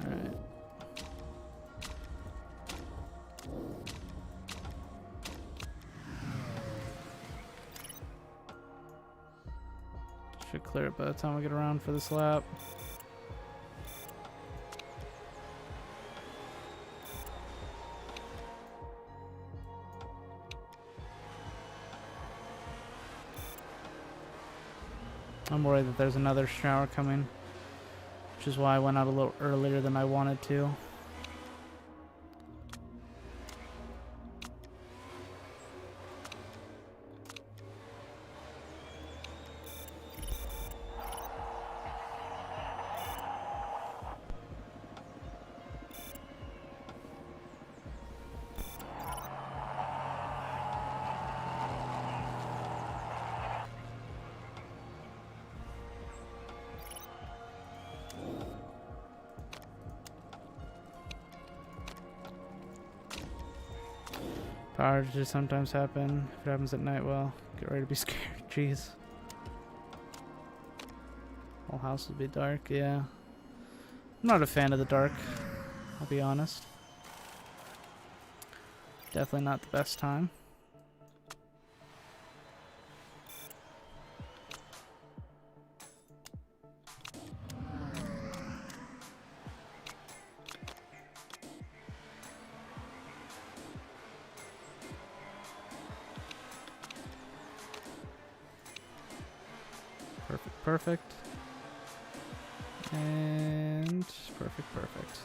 Alright. Should clear it by the time we get around for this lap. I'm worried that there's another shower coming, which is why I went out a little earlier than I wanted to. Power outages sometimes happen. If it happens at night, well, get ready to be scared. Jeez. Whole house will be dark, yeah. I'm not a fan of the dark, I'll be honest. Definitely not the best time. Perfect, perfect. And perfect, perfect.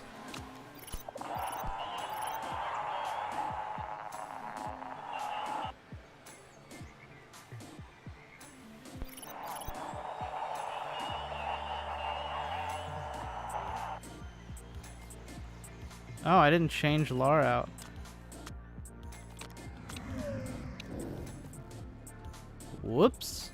Oh, I didn't change Lar out. Whoops.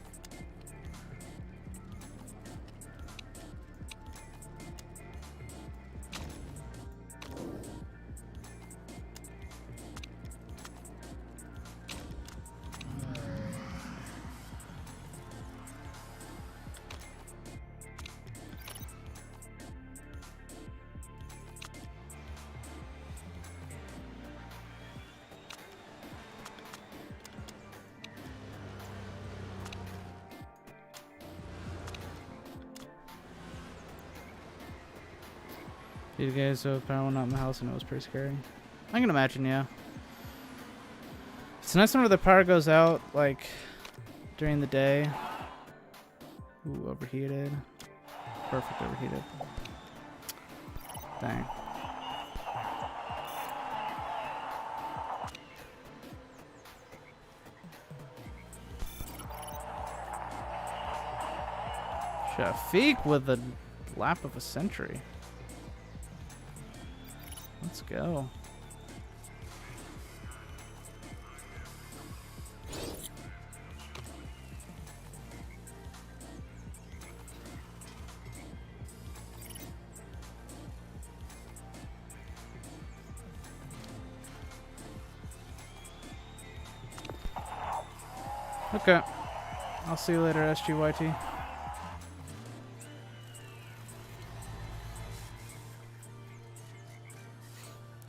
You guys, so power went out in the house and it was pretty scary. I can imagine, yeah. It's nice whenever the power goes out, like, during the day. Ooh, overheated. Perfect, overheated. Dang. Shafiq with the lap of a century. Let's go. Okay. I'll see you later, SGYT.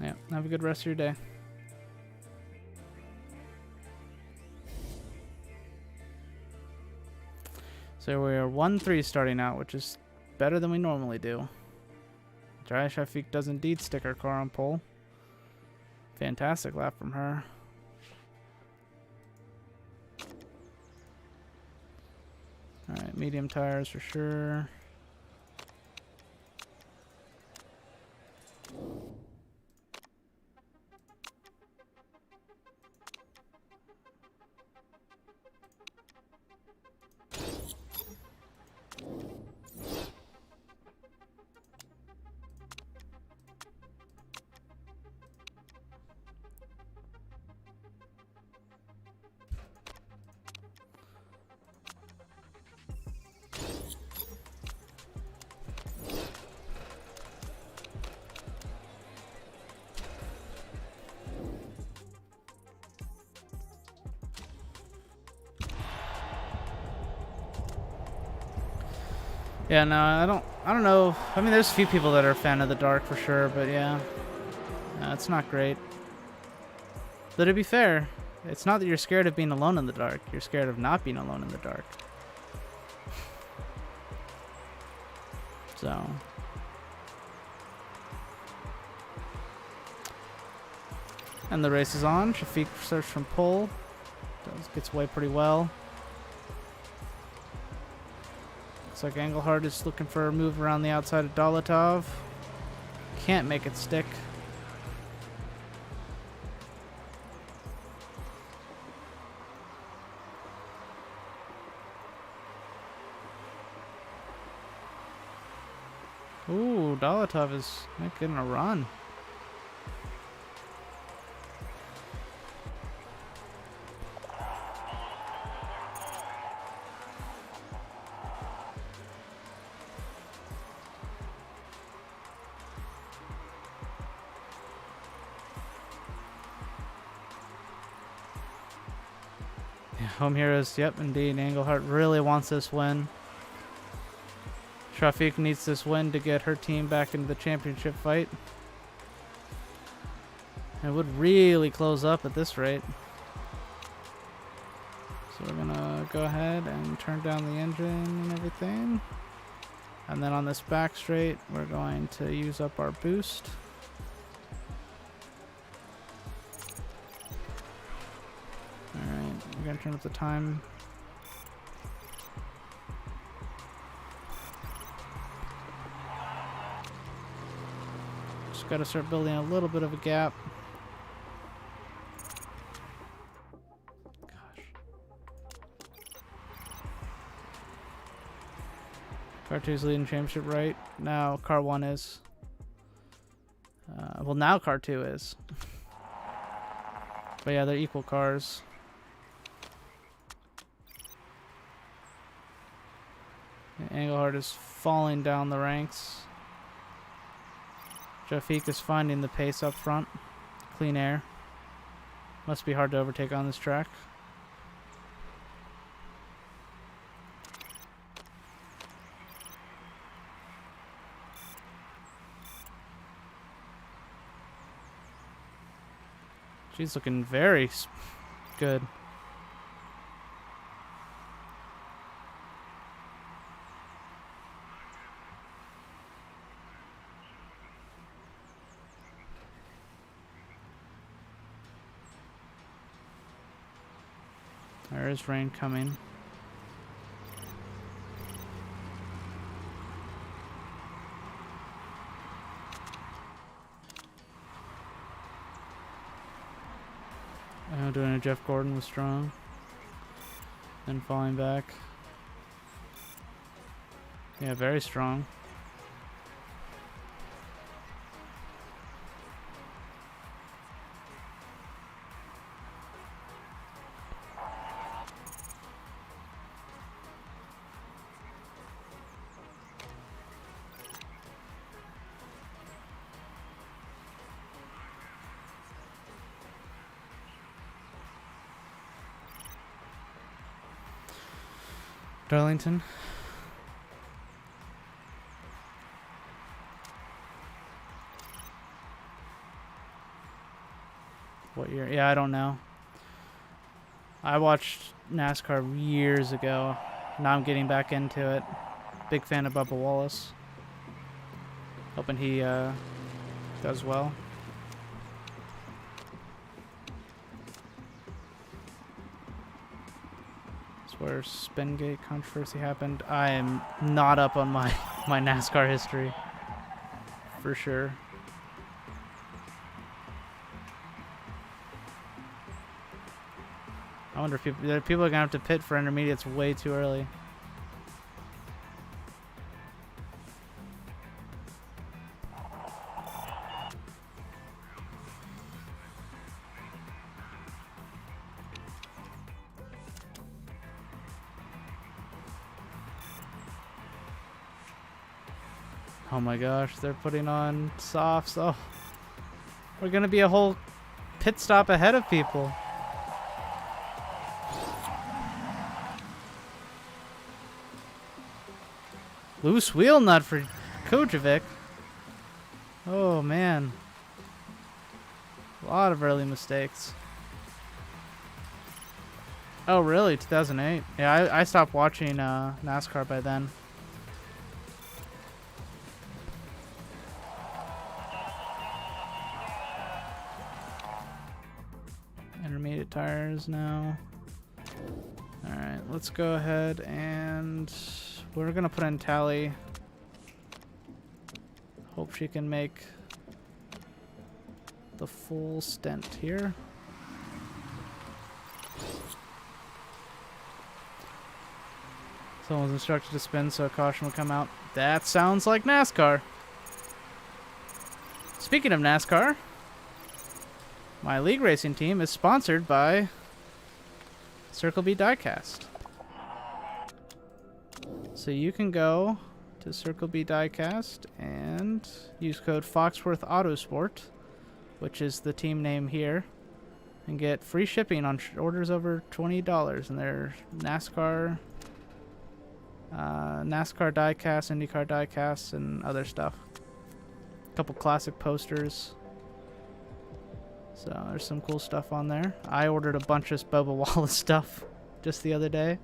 Yeah, have a good rest of your day. So we are 1-3 starting out, which is better than we normally do. Dry Shafiq does indeed stick her car on pole. Fantastic lap from her. Alright, medium tires for sure. Yeah, no, I don't know. I mean, there's a few people that are a fan of the dark for sure, but yeah. No, it's not great. But to be fair, it's not that you're scared of being alone in the dark. You're scared of not being alone in the dark. So. And the race is on. Shafiq starts from pole. Gets away pretty well. Looks like Engelhard is looking for a move around the outside of Dolatov. Can't make it stick. Ooh, Dolatov is making a run. Home heroes, yep, indeed. Engelhardt really wants this win. Shafiq needs this win to get her team back into the championship fight. It would really close up at this rate. So we're gonna go ahead and turn down the engine and everything. And then on this back straight, we're going to use up our boost. Alright, we're gonna turn up the time. Just gotta start building a little bit of a gap. Car 2's leading championship right now. Car 1 is. Well, now Car 2 is. But yeah, they're equal cars. Engelhardt is falling down the ranks. Shafiq is finding the pace up front. Clean air. Must be hard to overtake on this track. She's looking very good. There is rain coming. Doing a Jeff Gordon was strong. Then falling back. Yeah, very strong. Darlington. What year? Yeah, I don't know. I watched NASCAR years ago. Now I'm getting back into it. Big fan of Bubba Wallace. Hoping he does well. Where Spingate controversy happened. I am not up on my NASCAR history for sure. I wonder if people are gonna have to pit for intermediates way too early. Oh my gosh, they're putting on softs. Oh, we're gonna be a whole pit stop ahead of people. Loose wheel nut for Kojovic. Oh man, a lot of early mistakes. Oh really? 2008? Yeah, I stopped watching NASCAR by then. Intermediate tires now. Alright, let's go ahead and we're gonna put in Tally. Hope she can make the full stint here. Someone was instructed to spin so a caution will come out. That sounds like NASCAR. Speaking of NASCAR, my league racing team is sponsored by Circle B Diecast. So you can go to Circle B Diecast and use code Foxworth Autosport, which is the team name here, and get free shipping on orders over $20. And they're NASCAR, NASCAR diecast, IndyCar diecast, and other stuff. A couple classic posters. So there's some cool stuff on there. I ordered a bunch of Bubba Wallace stuff just the other day.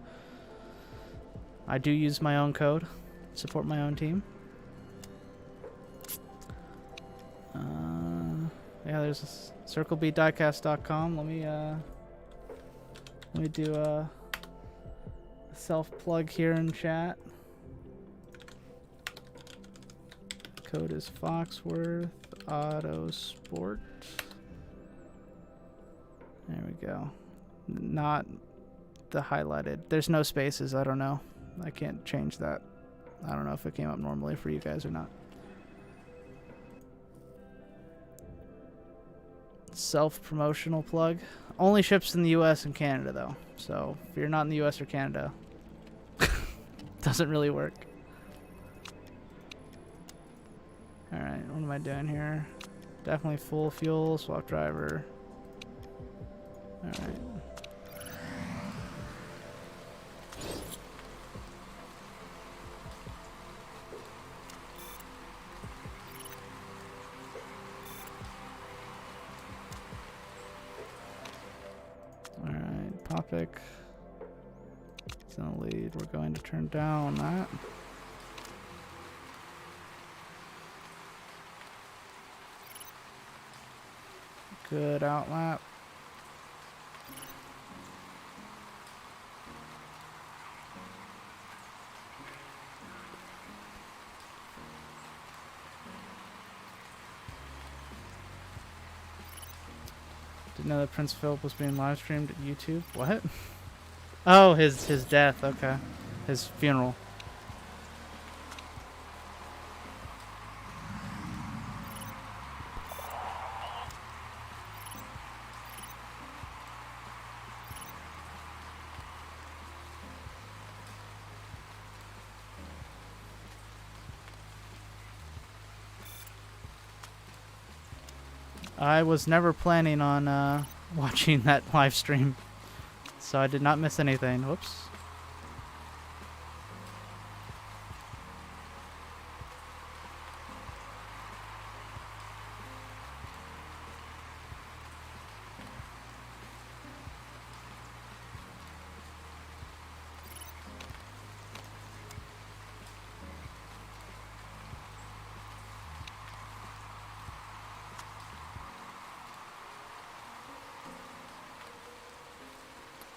I do use my own code, support my own team. Yeah, there's circlebdiecast.com. Let me do a self plug here in chat. Code is Foxworth Autosport. There we go. Not the highlighted. There's no spaces. I don't know. I can't change that. I don't know if it came up normally for you guys or not. Self-promotional plug. Only ships in the US and Canada, though. So if you're not in the US or Canada, doesn't really work. Alright, what am I doing here? Definitely full fuel, swap driver. Alright. Alright, Popic. It's in the lead. We're going to turn down that. Good outlap. Didn't know that Prince Philip was being live streamed at YouTube. What? Oh, his death. Okay, his funeral. I was never planning on watching that live stream, so I did not miss anything. Whoops.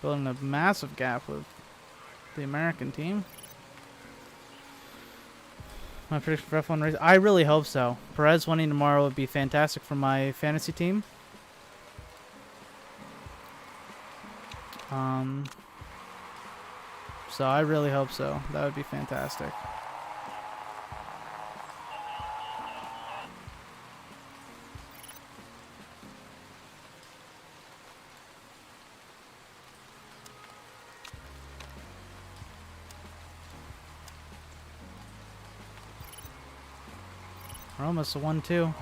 Building a massive gap with the American team. My prediction for F1 race. I really hope so. Perez winning tomorrow would be fantastic for my fantasy team. So I really hope so. That would be fantastic. We're almost a 1-2.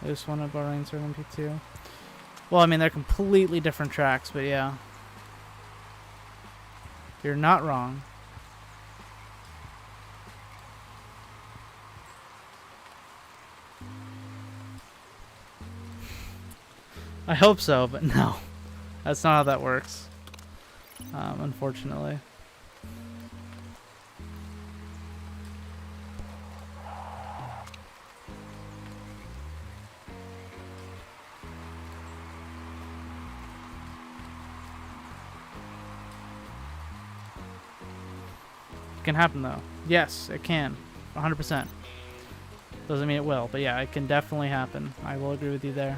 I just wanted Bahrain Serbian P2. Well, I mean, they're completely different tracks, but yeah. You're not wrong. I hope so, but no. That's not how that works. Unfortunately. It can happen though. Yes, it can. 100%. Doesn't mean it will, but yeah, it can definitely happen. I will agree with you there.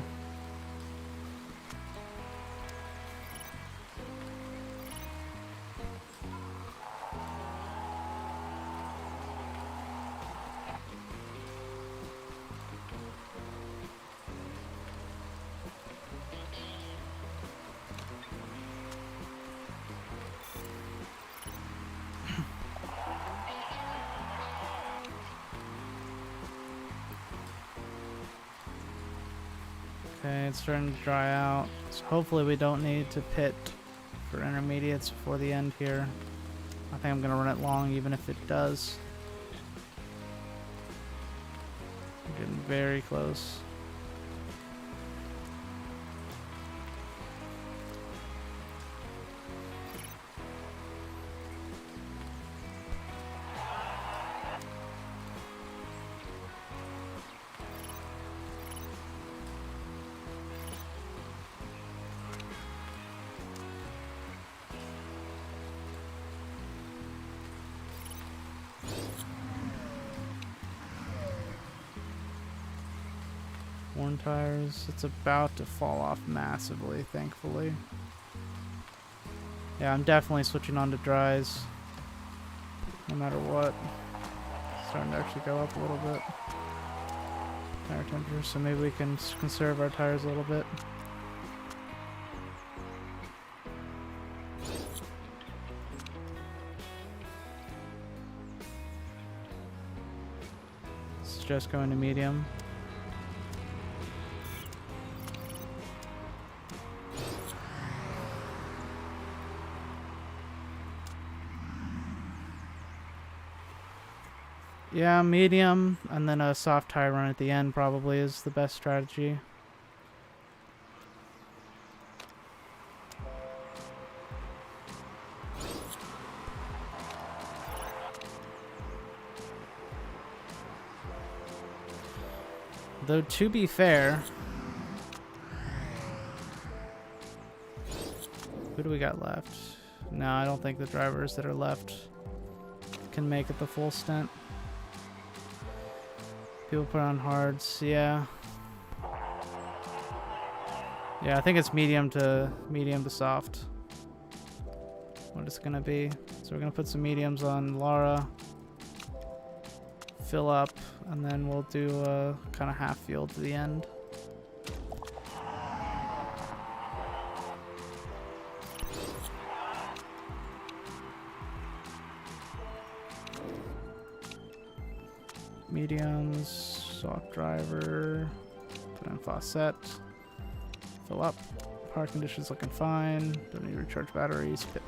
Okay, it's starting to dry out. So hopefully we don't need to pit for intermediates before the end here. I think I'm going to run it long even if it does. We're getting very close. Worn tires. It's about to fall off massively, thankfully. Yeah, I'm definitely switching on to dries. No matter what. It's starting to actually go up a little bit. Tire temperature, so maybe we can conserve our tires a little bit. It's just going to medium. Yeah, medium, and then a soft tire run at the end probably is the best strategy. Though, to be fair, who do we got left? No, I don't think the drivers that are left can make it the full stint. People put on hards, yeah. Yeah, I think it's medium to soft. What it's gonna be. So we're gonna put some mediums on Lara, fill up, and then we'll do a kind of half field to the end. Mediums, soft driver, put in faucet, fill up. Power conditions looking fine. Don't need to recharge batteries. Pit.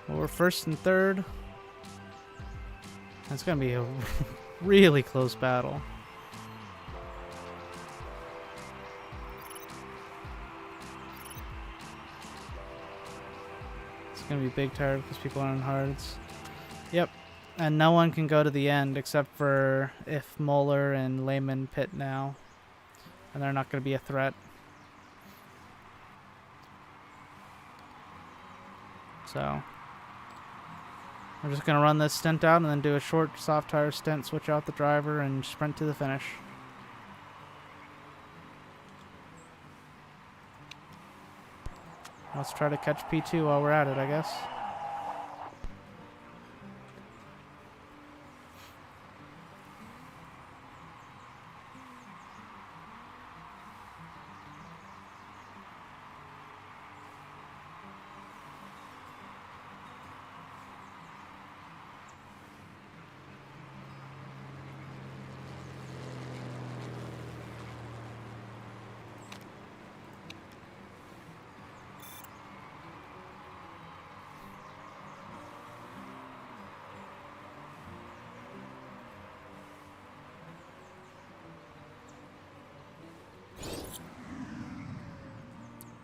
Well, we're first and third. That's going to be a really close battle. It's going to be big tire because people are on hards. Yep. And no one can go to the end except for if Moeller and Lehman pit now. And they're not going to be a threat. So we're just going to run this stint out and then do a short soft tire stint, switch out the driver, and sprint to the finish. Let's try to catch P2 while we're at it, I guess.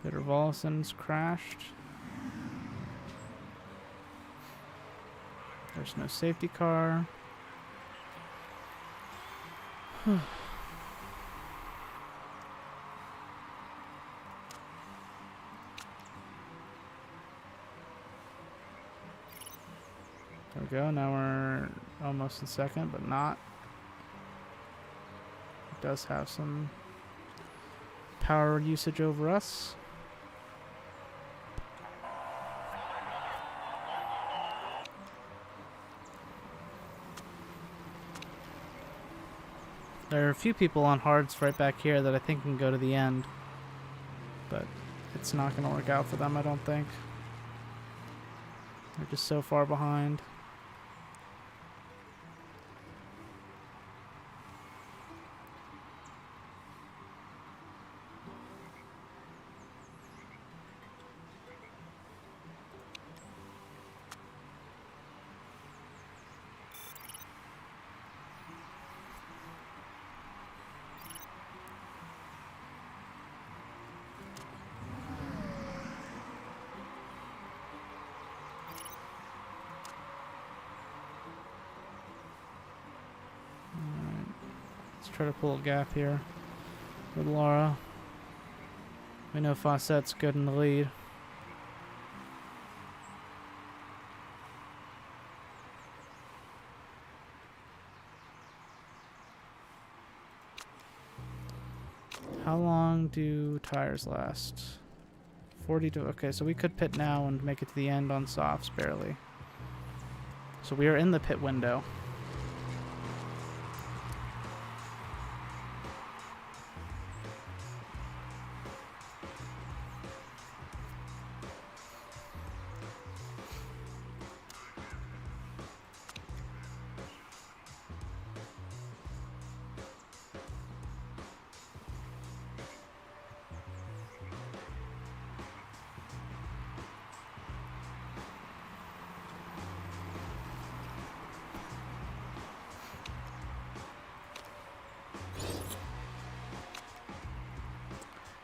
Peter Volson's crashed. There's no safety car. There we go. Now we're almost in second, but not. It does have some power usage over us. There are a few people on hards right back here that I think can go to the end. But it's not going to work out for them, I don't think. They're just so far behind. Try to pull a gap here with Laura. We know Fawcett's good in the lead. How long do tires last? 42. Okay, so we could pit now and make it to the end on softs barely. So we are in the pit window.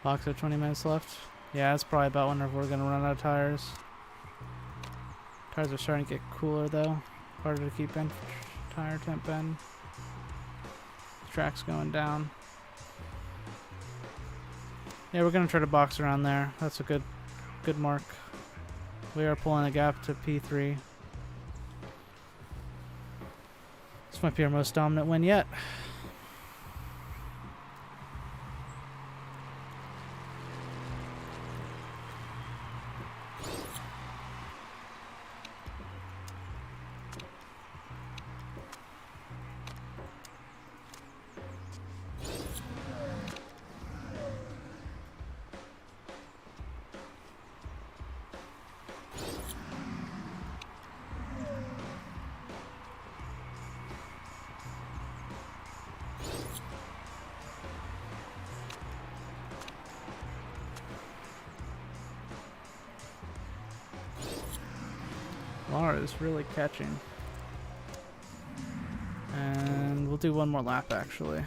Box of 20 minutes left. Yeah, that's probably about whenever we're gonna run out of tires. Tires are starting to get cooler though. Harder to keep in. Tire temp in. Track's going down. Yeah, we're gonna try to box around there. That's a good mark. We are pulling a gap to P3. This might be our most dominant win yet. Laura is really catching. And we'll do one more lap actually.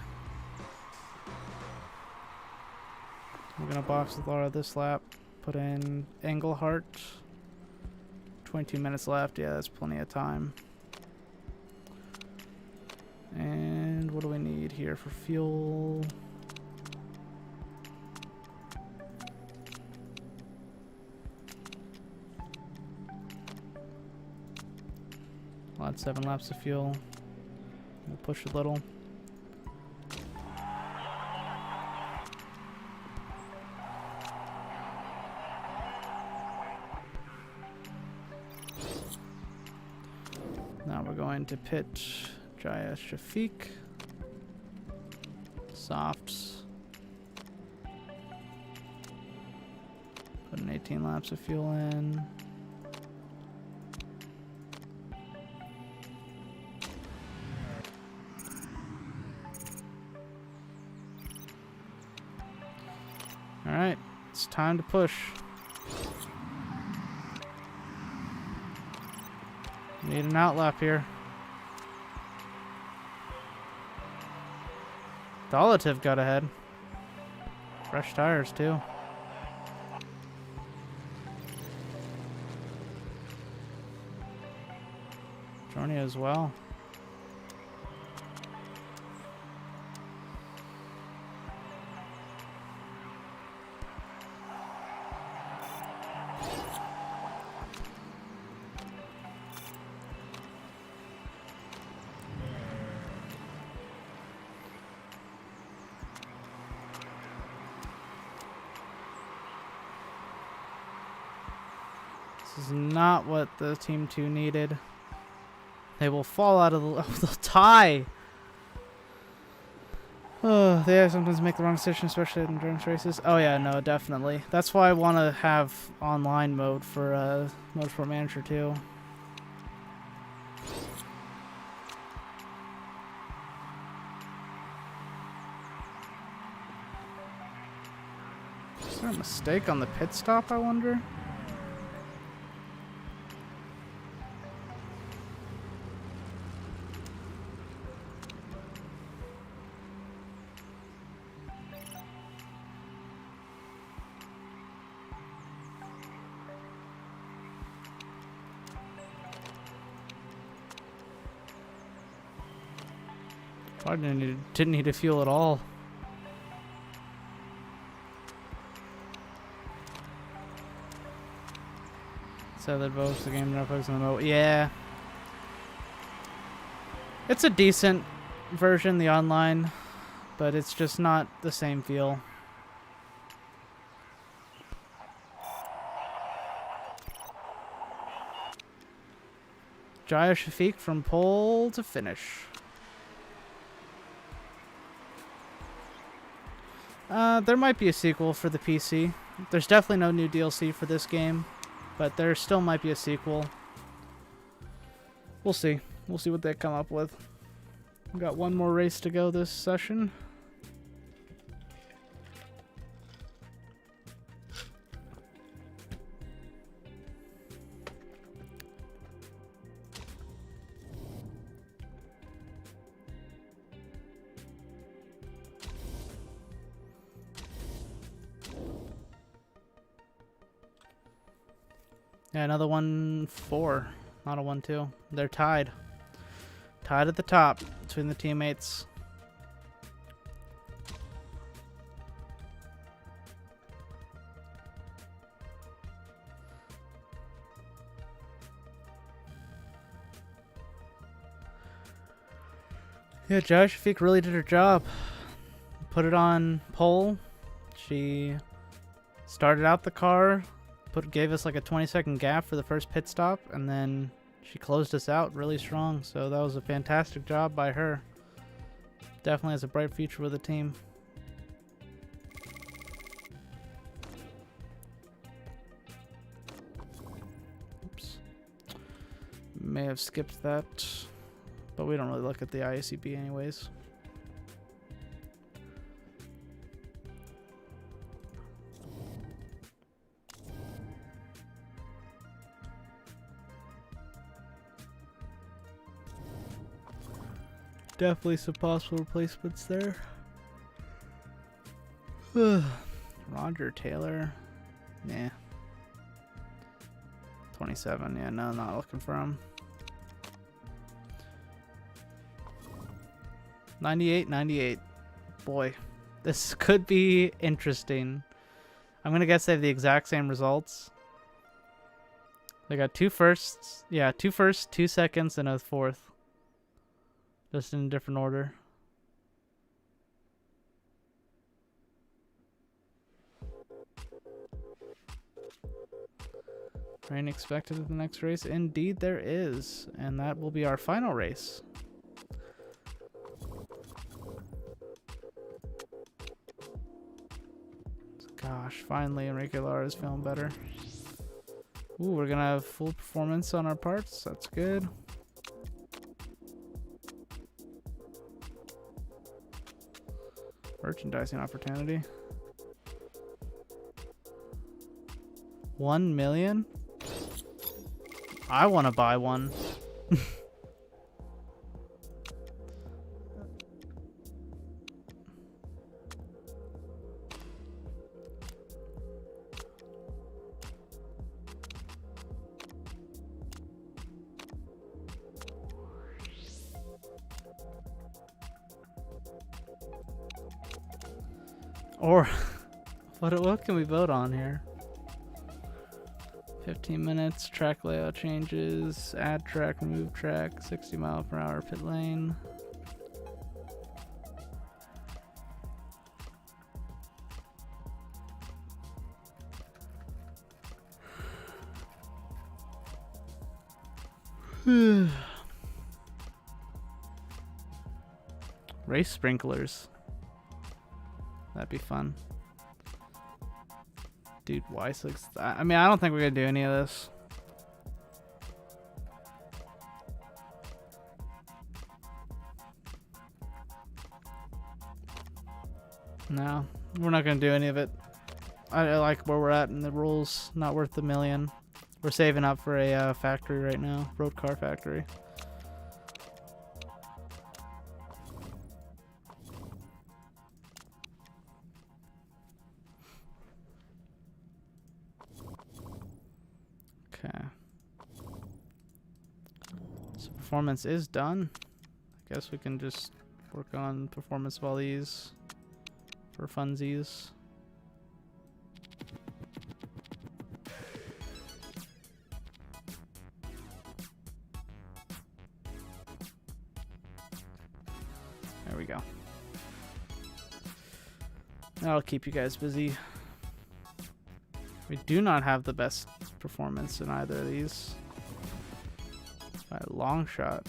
We're gonna box with Laura this lap. Put in Englehart. 22 minutes left. Yeah, that's plenty of time. And what do we need here for fuel? We'll add 7 laps of fuel. We'll push a little. Now we're going to pit Jaya Shafiq. Softs. Put in 18 laps of fuel in. Alright, it's time to push. Need an outlap here. Dolativ got ahead. Fresh tires too. Jornia as well. This is not what the Team 2 needed. They will fall out of the... Oh, they'll tie! Oh, they sometimes make the wrong decision, especially in endurance races. Oh yeah, no, definitely. That's why I want to have online mode for Motorsport Manager too. Is there a mistake on the pit stop, I wonder? I didn't need to fuel at all. So that both the game and focus on the mode. Yeah. It's a decent version, the online, but it's just not the same feel. Jaya Shafiq from pole to finish. There might be a sequel for the PC. There's definitely no new DLC for this game, but there still might be a sequel. We'll see. We'll see what they come up with. We've got one more race to go this session. Yeah, another 1-4, not a 1-2. They're tied. Tied at the top between the teammates. Yeah, Josh Shafiq really did her job. Put it on pole. She started out the car. Gave us like a 20-second gap for the first pit stop, and then she closed us out really strong. So that was a fantastic job by her. Definitely has a bright future with the team. Oops. May have skipped that, but we don't really look at the IACB anyways. Definitely some possible replacements there. Roger Taylor. Yeah. 27. Yeah, no, not looking for him. 98. Boy, this could be interesting. I'm going to guess they have the exact same results. They got 2 firsts. Yeah, 2 firsts, 2 seconds, and a 4th. Just in a different order. Rain expected at the next race. Indeed there is. And that will be our final race. Gosh, finally Enrique Lara is feeling better. Ooh, we're going to have full performance on our parts. That's good. Merchandising opportunity. 1 million? I want to buy one. Or what can we vote on here? 15 minutes, track layout changes, add track, remove track, 60 mph pit lane. Race sprinklers. That'd be fun. Dude, Y6. I mean, I don't think we're going to do any of this. No, we're not going to do any of it. I like where we're at in the rules. Not worth the million. We're saving up for a factory right now. Road car factory. Okay. So performance is done. I guess we can just work on performance of all these for funsies. There we go. That'll keep you guys busy. We do not have the best performance in either of these. By a long shot.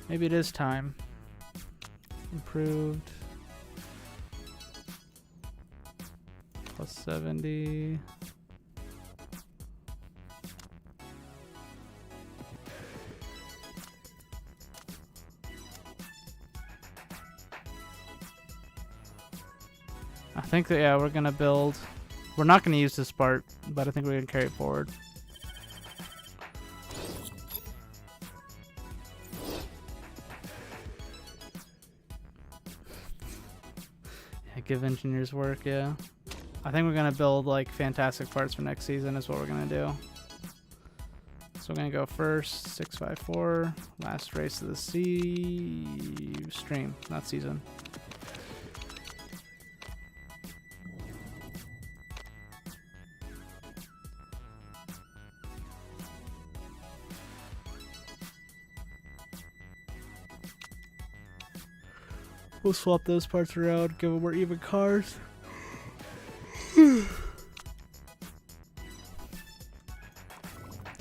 Maybe it is time. Improved. Plus 70. I think that, yeah, we're gonna build. We're not gonna use this part, but I think we're gonna carry it forward. Yeah, give engineers work, yeah. I think we're gonna build like fantastic parts for next season is what we're gonna do. So we're gonna go first, 654, last race of the stream, not season. We'll swap those parts around, give them more even cars. Let's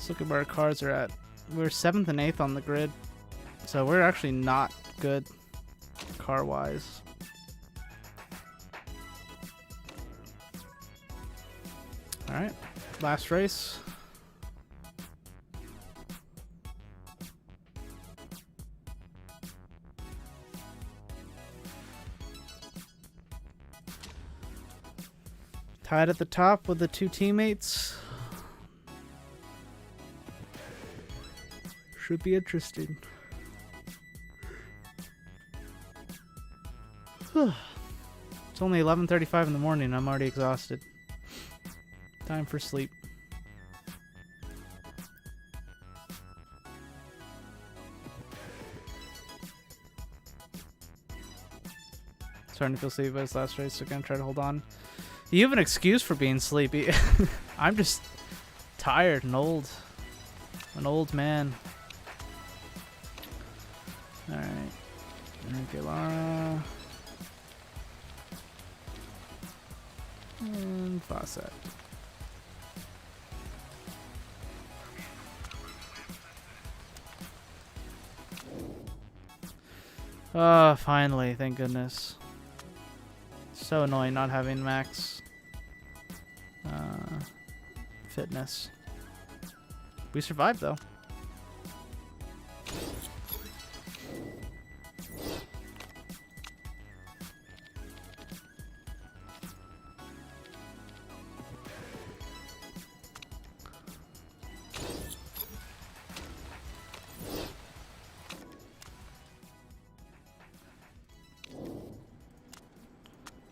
look at where our cars are at. We're 7th and 8th on the grid, so we're actually not good car-wise. Alright, last race. Tied at the top with the two teammates. Should be interesting. It's only 11:35 in the morning. I'm already exhausted. Time for sleep. Starting to feel sleepy by this last race, so I'm gonna try to hold on. You have an excuse for being sleepy. I'm just tired and old. An old man. Alright. Okay, Lara. And Fawcett. Oh, finally, thank goodness. So annoying not having max fitness. We survived though.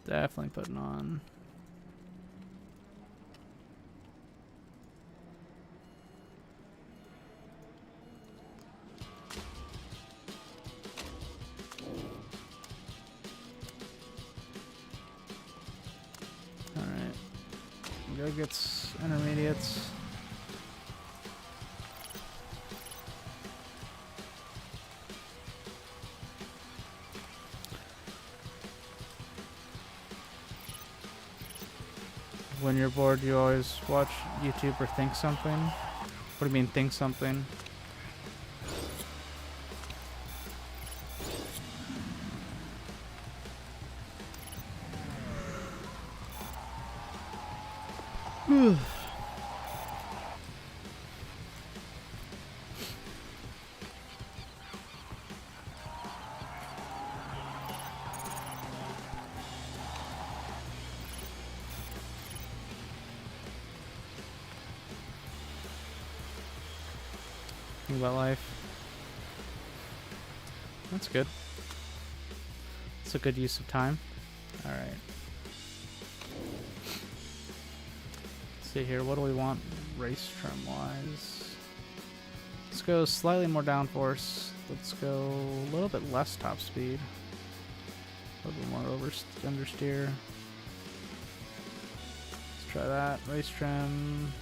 Definitely putting on. Alright. Go get intermediates. When you're bored, you always watch YouTube or think something. What do you mean, think something? Think about life. That's good. It's a good use of time. Alright. Let's see here. What do we want race trim wise? Let's go slightly more downforce. Let's go a little bit less top speed. A little bit more understeer. Let's try that. Race trim.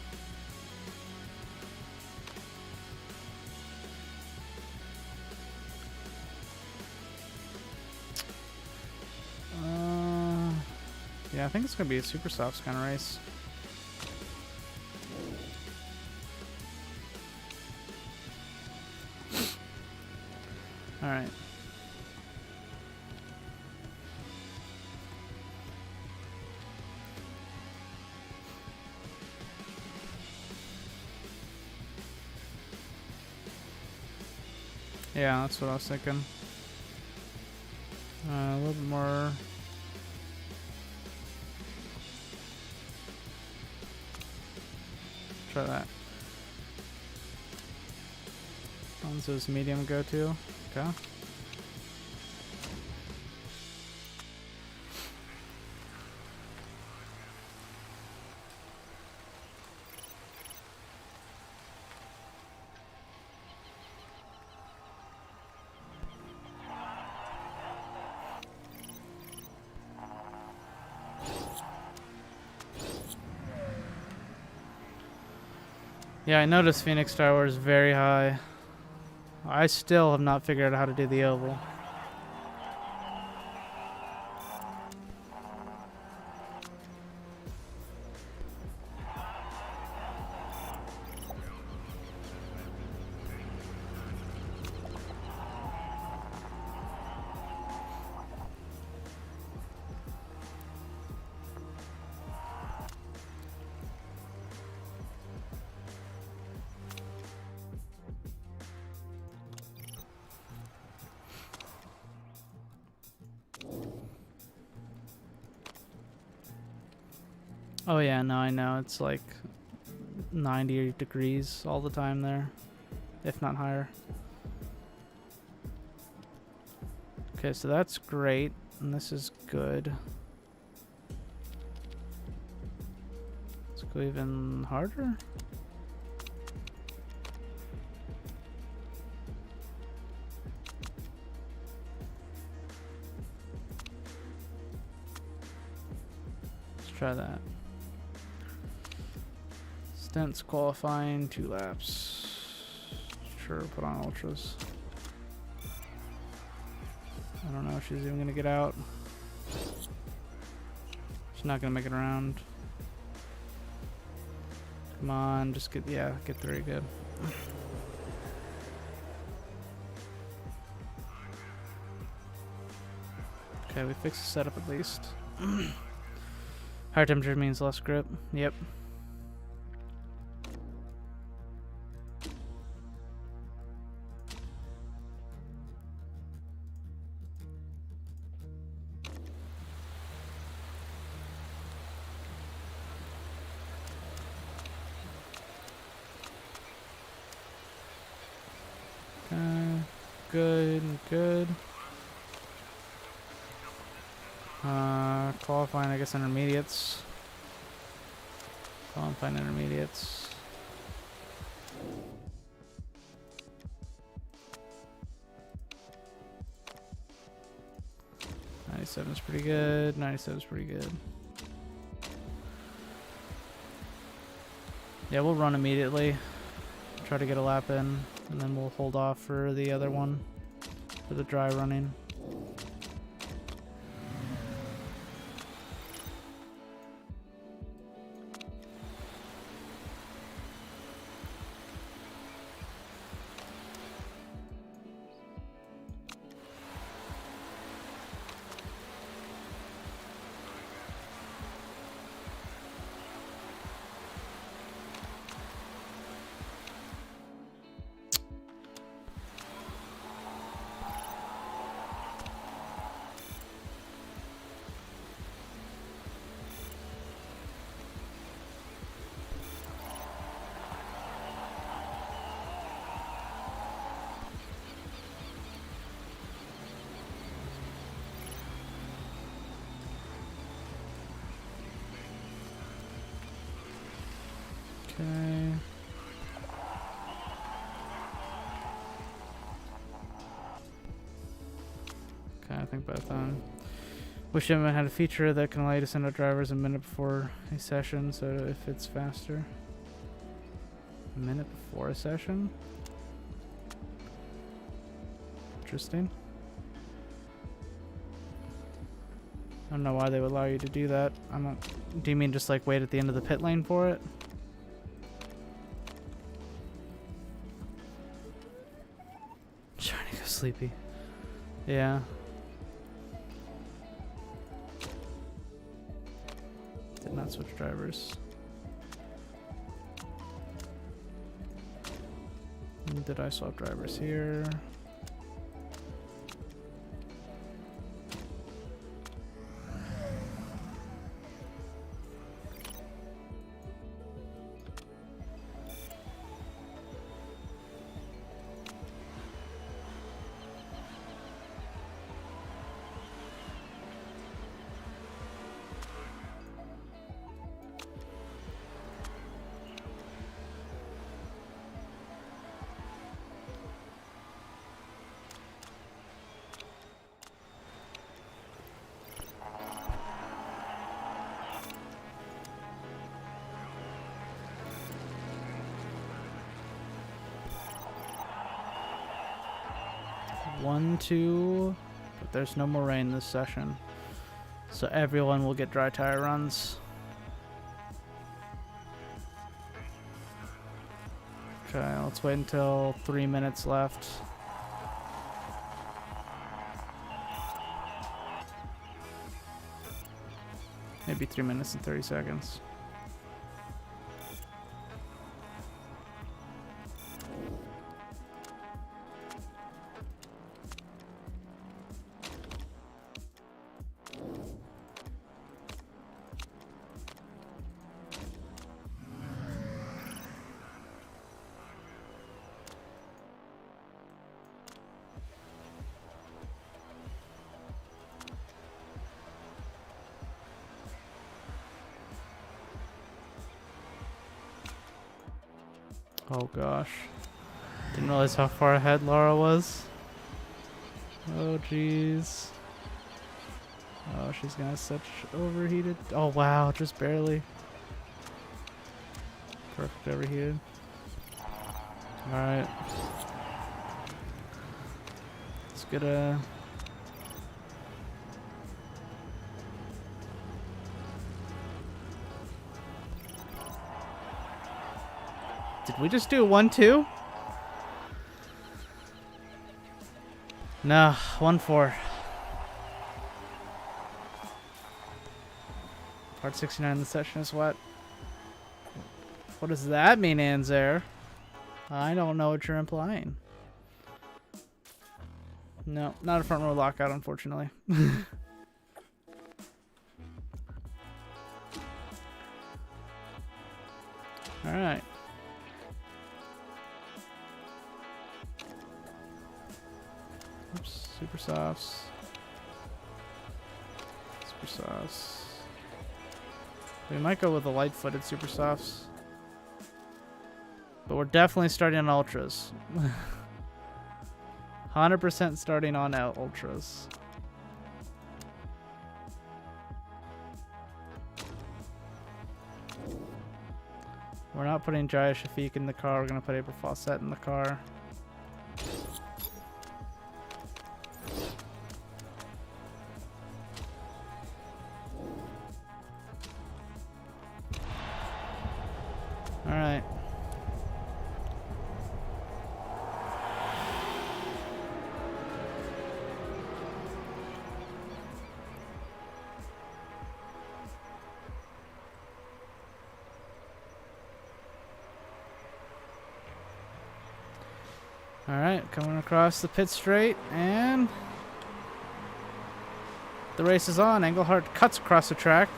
Yeah, I think it's going to be a super soft kind of race. Alright. Yeah, that's what I was thinking. A little bit more. Try that. One's this medium go to. Okay. Yeah, I noticed Phoenix Tower is very high. I still have not figured out how to do the oval. Oh yeah, no, I know. It's like 90 degrees all the time there, if not higher. Okay, so that's great, and this is good. Let's go even harder. Let's try that. Stents qualifying 2 laps. Sure, put on ultras. I don't know if she's even gonna get out. She's not gonna make it around. Come on, just get, yeah, get 3, good. Okay, we fixed the setup at least. Higher temperature means less grip. Yep. Good. Qualifying, I guess, intermediates. Qualifying intermediates. '97 is pretty good. 97 is pretty good. Yeah, we'll run immediately. Try to get a lap in, and then we'll hold off for the other one, for the dry running. Okay. Okay, I think both on. Wish Shipment had a feature that can allow you to send out drivers a minute before a session, so if it's faster. A minute before a session? Interesting. I don't know why they would allow you to do that. I don't. Do you mean just like wait at the end of the pit lane for it? Trying to go sleepy. Yeah. Did not switch drivers. Did I swap drivers here? One, two, but there's no more rain this session, so everyone will get dry tire runs. Okay, let's wait until 3 minutes left. Maybe 3 minutes and 30 seconds. Oh gosh. Didn't realize how far ahead Laura was. Oh jeez. Oh, she's gonna such overheated. Oh wow, just barely. Perfect overheated. Alright. Let's get a... Did we just do 1-2? No, 1-4. Part 69 in the session is what? What does that mean, Anzer? I don't know what you're implying. No, not a front row lockout, unfortunately. Alright. Oops, super softs. Super softs. We might go with the light-footed super softs. But we're definitely starting on ultras. 100% starting on ultras. We're not putting Jaya Shafiq in the car. We're going to put April Fawcett in the car. Alright. Alright, coming across the pit straight, and the race is on. Engelhardt cuts across the track,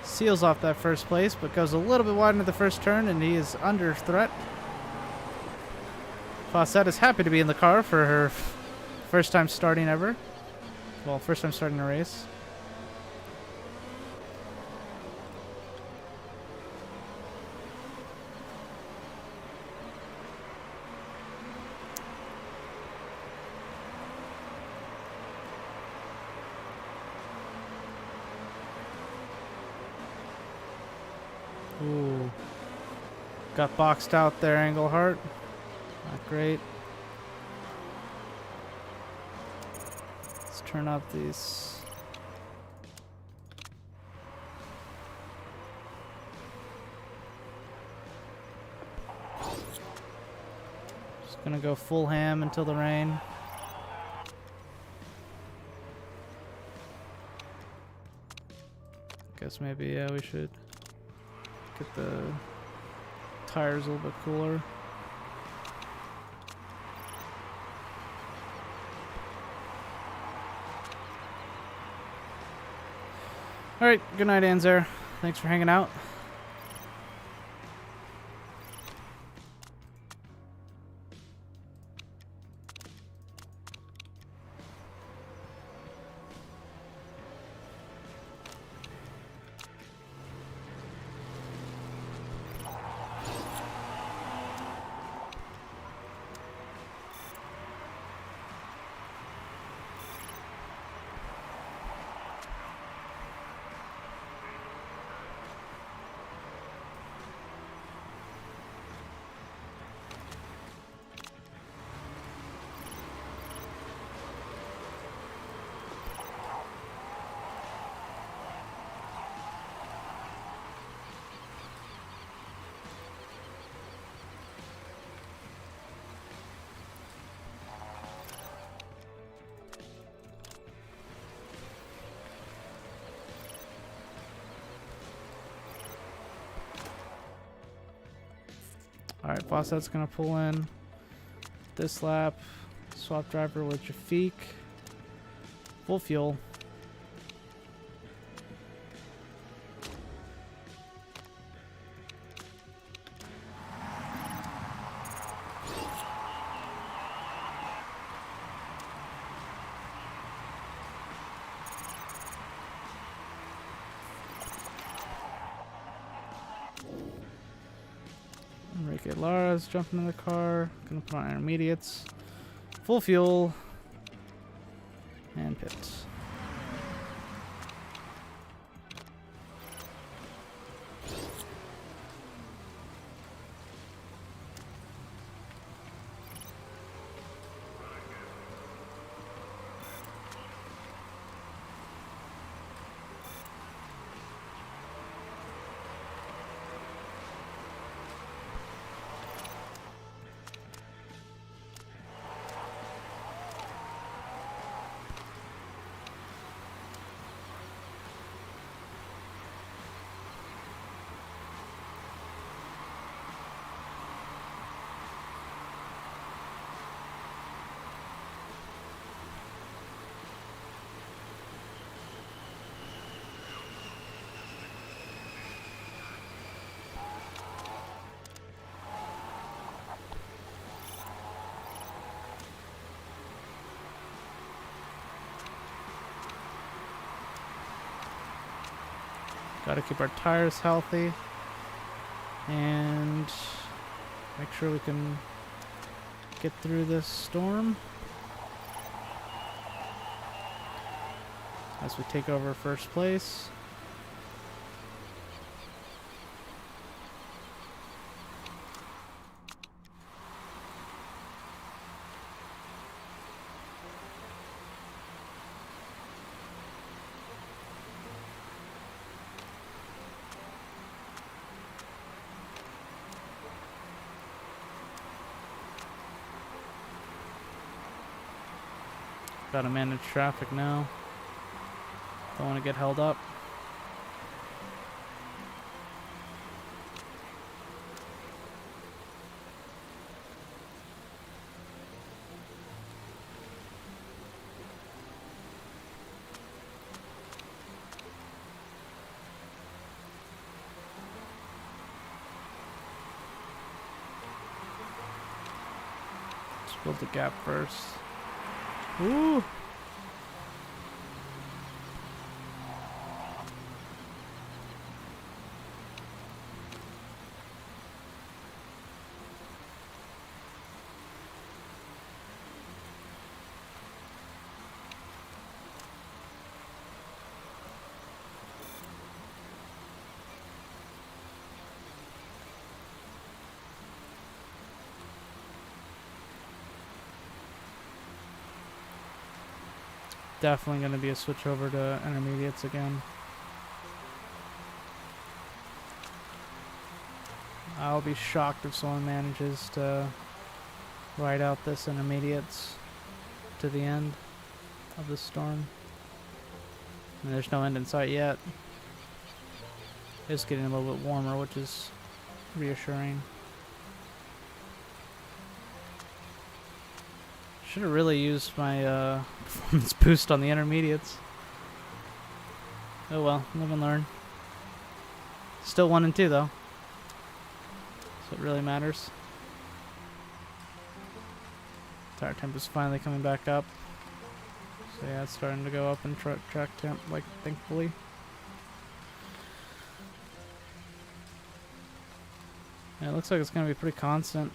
seals off that first place, but goes a little bit wide into the first turn, and he is under threat. Fawcett is happy to be in the car for her first time starting ever. Well, first time starting a race. Got boxed out there, Englehart. Not great. Let's turn up these. Just gonna go full ham until the rain. Guess maybe, yeah, we should get the tires a little bit cooler. Alright, good night, Anzer. Thanks for hanging out. Alright, Fawcett's gonna pull in this lap. Swap driver with Jafik. Full fuel. Enrique Lara's jumping in the car. Gonna put on intermediates. Full fuel. And pits. Gotta keep our tires healthy and make sure we can get through this storm as we take over first place. Gotta manage traffic now. Don't want to get held up. Let's build the gap first. Ooh. definitely going to be a switch over to intermediates again. I'll be shocked if someone manages to ride out this intermediates to the end of the storm. And there's no end in sight yet. It's getting a little bit warmer, which is reassuring. Should have really used my performance boost on the intermediates. Oh well, live and learn. Still 1 and 2 though, so it really matters. Tire temp is finally coming back up. So yeah, it's starting to go up in track temp, like, thankfully. Yeah, it looks like it's going to be pretty constant.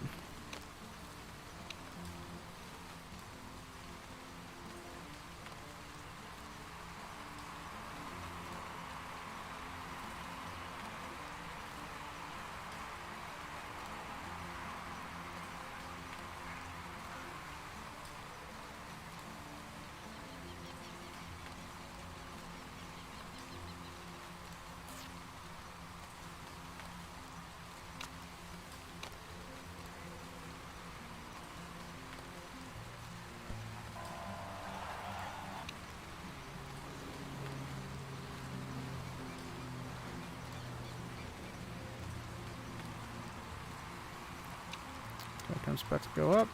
Time's about to go up.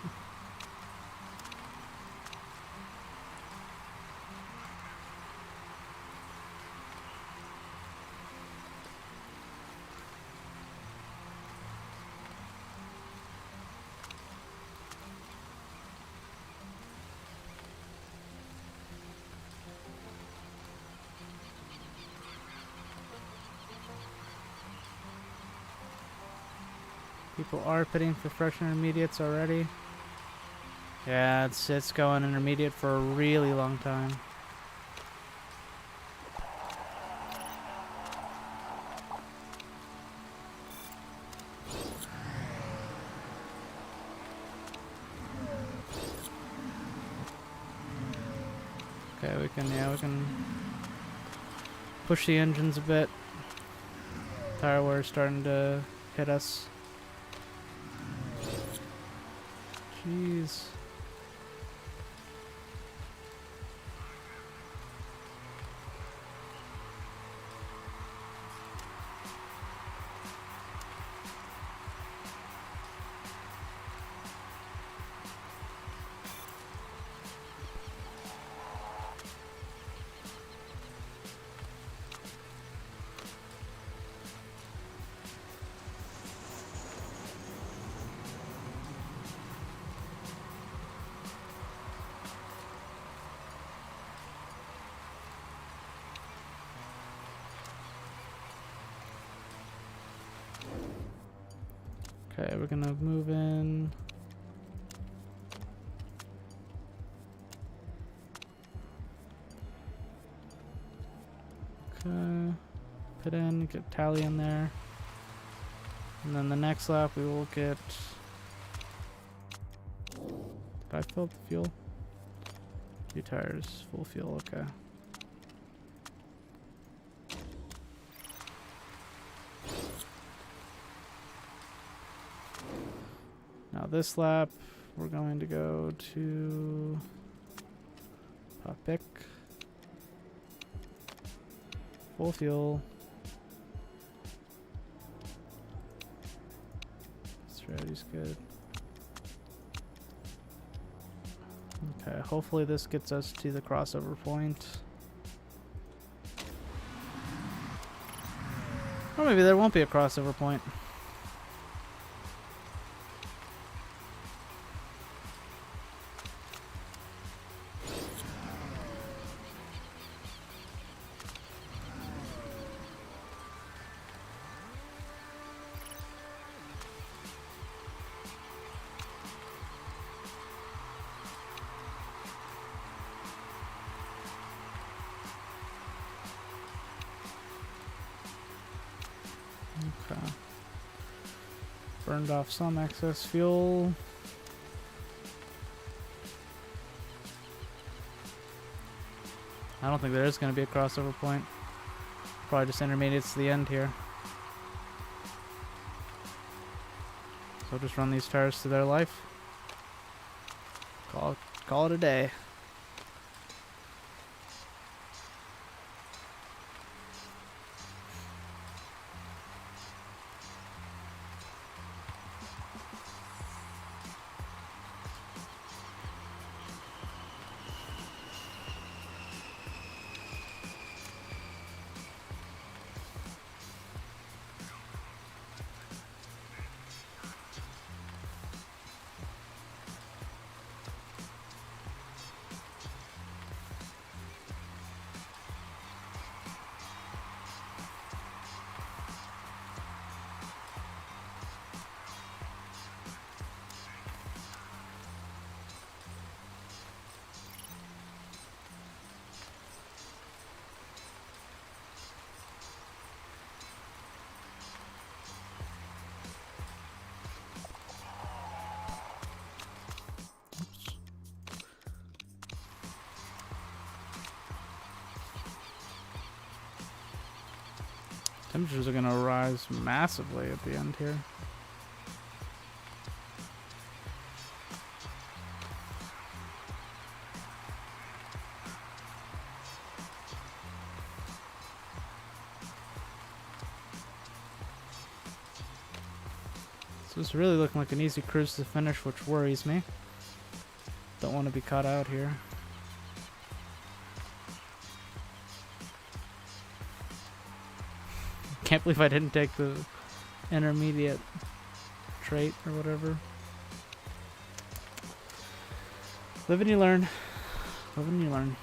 People are pitting for fresh intermediates already. Yeah, it's going intermediate for a really long time. Okay, we can push the engines a bit. Tire wear is starting to hit us. Jeez. Okay, we're gonna move in. Okay, put in, get tally in there. And then the next lap we will get... Did I fill up the fuel? 2 tires, full fuel, okay. Now this lap, we're going to go to Pick. Full fuel. Strategy's good. Okay, hopefully this gets us to the crossover point. Or maybe there won't be a crossover point. Okay. Burned off some excess fuel. I don't think there is going to be a crossover point. Probably just intermediates to the end here. So we'll just run these tires to their life. Call it a day. Temperatures are going to rise massively at the end here. So it's really looking like an easy cruise to finish, which worries me. Don't want to be caught out here. Can't believe I didn't take the intermediate trait or whatever. Live and you learn. Live and you learn.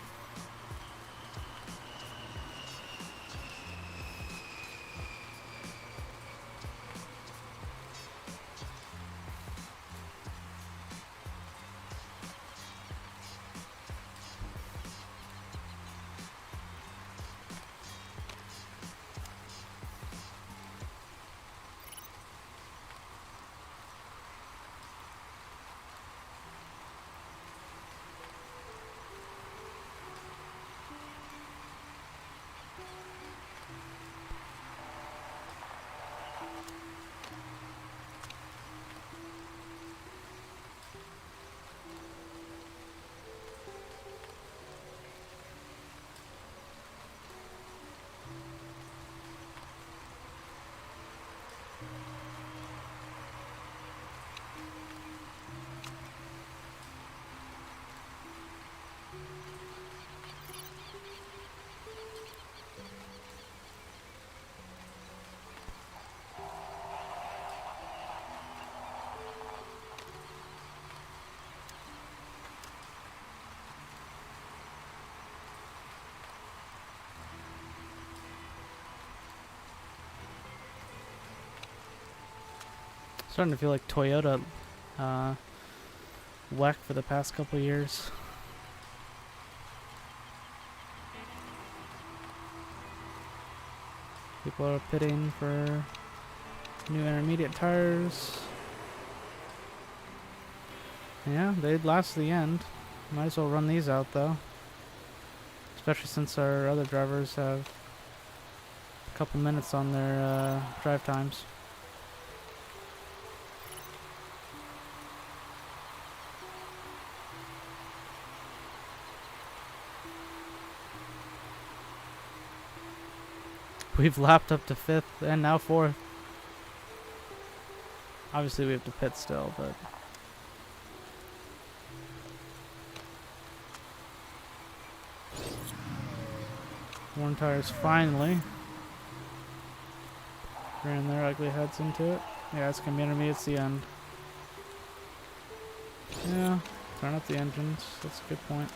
Starting to feel like Toyota WEC for the past couple years. People are pitting for new intermediate tires. Yeah, they'd last to the end. Might as well run these out though. Especially since our other drivers have a couple minutes on their drive times. We've lapped up to 5th and now 4th. Obviously we have to pit still, but... Worn tires finally. Ran their ugly heads into it. Yeah, it's gonna be intermediate at the end. Yeah, turn up the engines. That's a good point.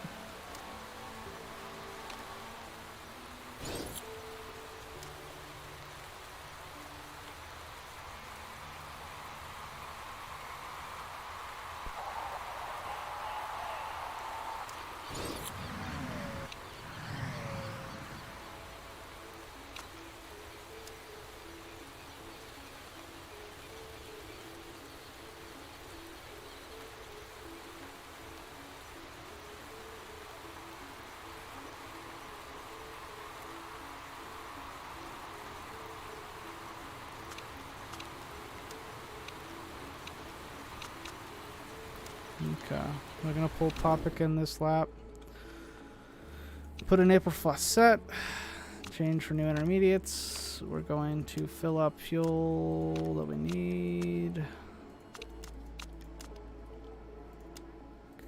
Okay, we're gonna pull topic in this lap. Put in April faucet. Change for new intermediates. We're going to fill up fuel that we need.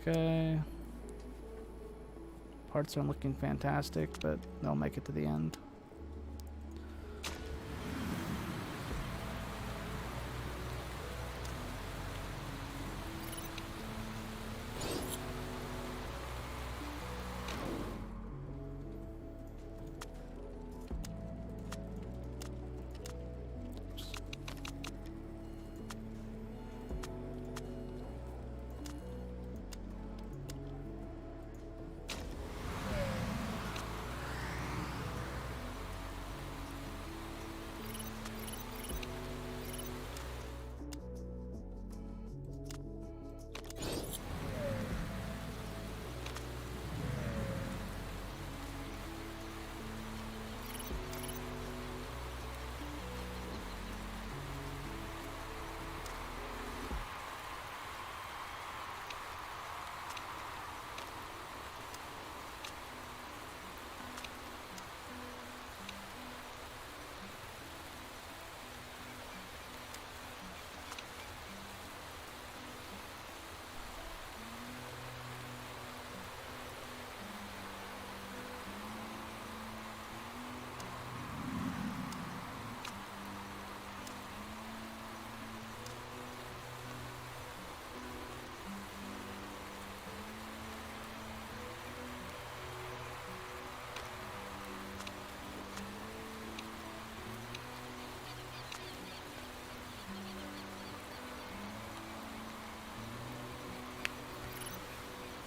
Okay. Parts aren't looking fantastic, but they'll make it to the end.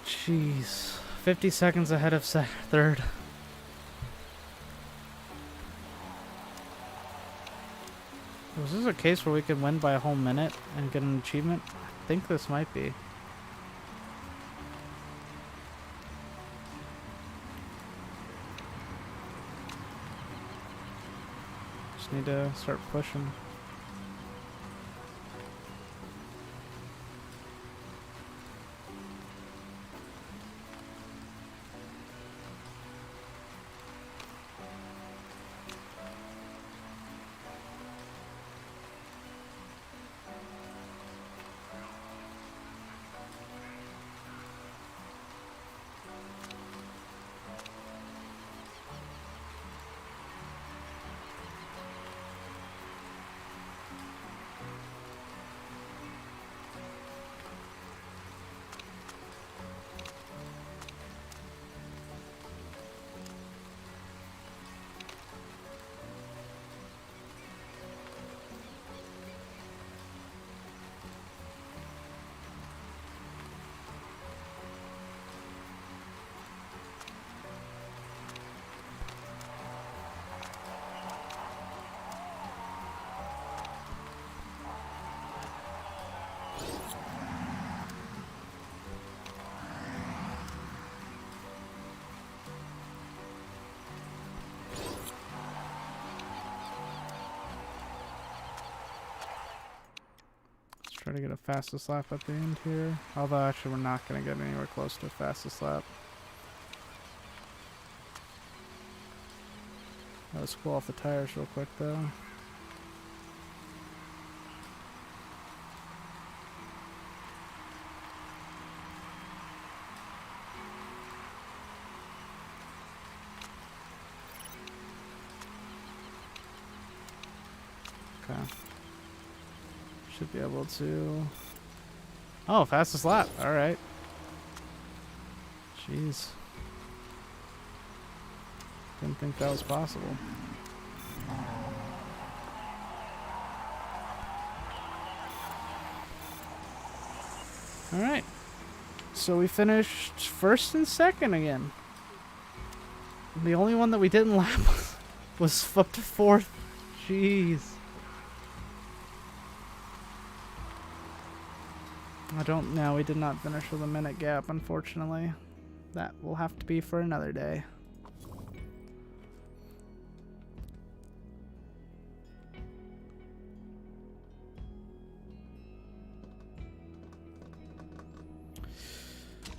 Jeez. 50 seconds ahead of third. Was this a case where we could win by a whole minute and get an achievement? I think this might be. Just need to start pushing. Try to get a fastest lap at the end here. Although actually we're not going to get anywhere close to a fastest lap. Let's cool off the tires real quick though. Okay. Should be able to... Oh, fastest lap. Alright. Jeez. Didn't think that was possible. Alright. So we finished first and second again. The only one that we didn't lap was up to fourth. Jeez. I don't know. We did not finish with a minute gap, unfortunately. That will have to be for another day.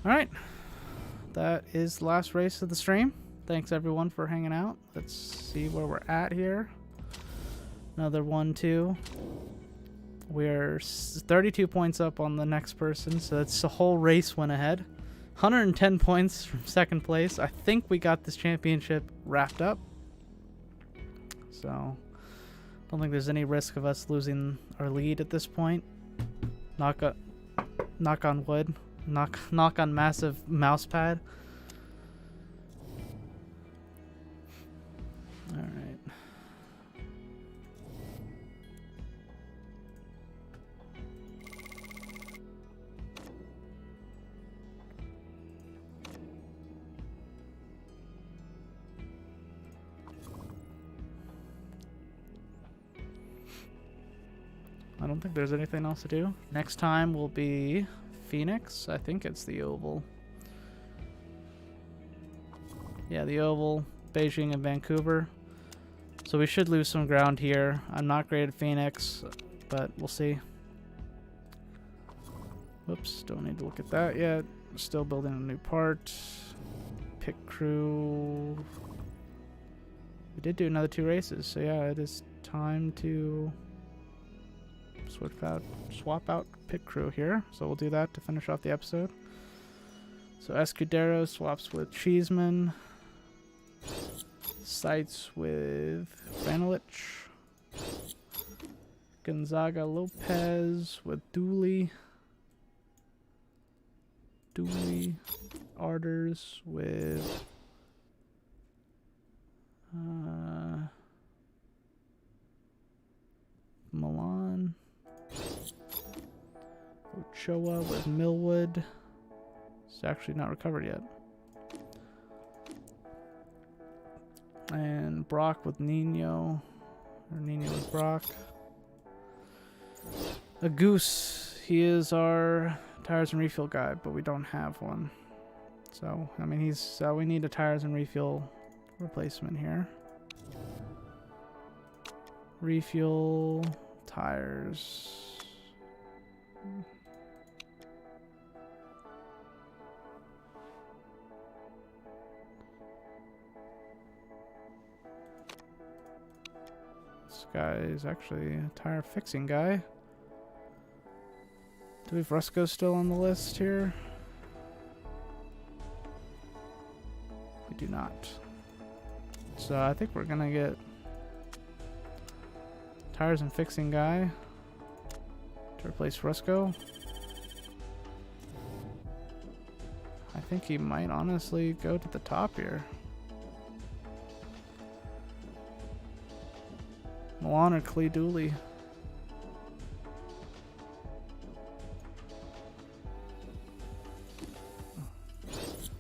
Alright. That is the last race of the stream. Thanks everyone for hanging out. Let's see where we're at here. Another 1-2. We're 32 points up on the next person, so that's the whole race went ahead. 110 points from second place. I think we got this championship wrapped up. So, don't think there's any risk of us losing our lead at this point. Knock on wood. Knock on massive mouse pad. All right. I don't think there's anything else to do. Next time will be Phoenix. I think it's the Oval. Yeah, the Oval, Beijing, and Vancouver. So we should lose some ground here. I'm not great at Phoenix, but we'll see. Whoops, don't need to look at that yet. Still building a new part. Pit crew. We did do another 2 races, so yeah, it is time to swap out pit crew here. So we'll do that to finish off the episode. So Escudero swaps with Cheeseman. Sights with Franelich. Gonzaga Lopez with Dooley. Arders with Milan. Ochoa with Millwood. It's actually not recovered yet. And Brock with Nino. Or Nino with Brock. A Goose. He is our tires and refuel guy, but we don't have one. So, I mean, we need a tires and refuel replacement here. Refuel, tires. This guy is actually a tire fixing guy. Do we have Rusco still on the list here? We do not. So I think we're gonna get tires and fixing guy to replace Rusco. I think he might honestly go to the top here. Milan or Clee Dooley.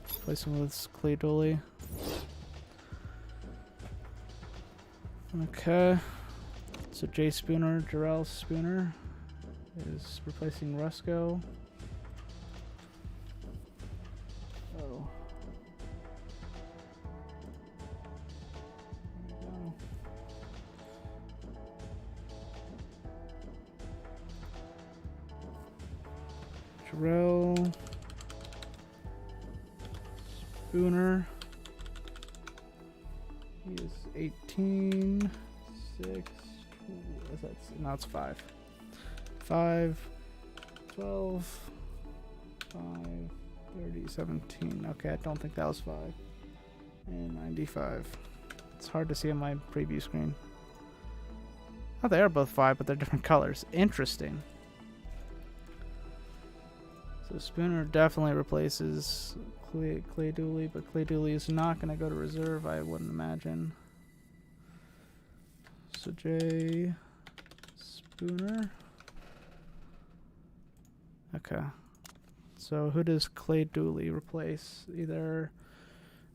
Replace him with Clee Dooley. Okay. So Jay Spooner, Jarrell Spooner is replacing Rusco. Oh. Jarrell Spooner. He is 18, 6, is that, no, it's 5. 5, 12, 5, 30, 17. Okay, I don't think that was 5. And 95. It's hard to see on my preview screen. Oh, they are both 5, but they're different colors. Interesting. So Spooner definitely replaces Clay Dooley, but Clay Dooley is not going to go to reserve, I wouldn't imagine. So Jay Spooner. Okay. So who does Clay Dooley replace? Either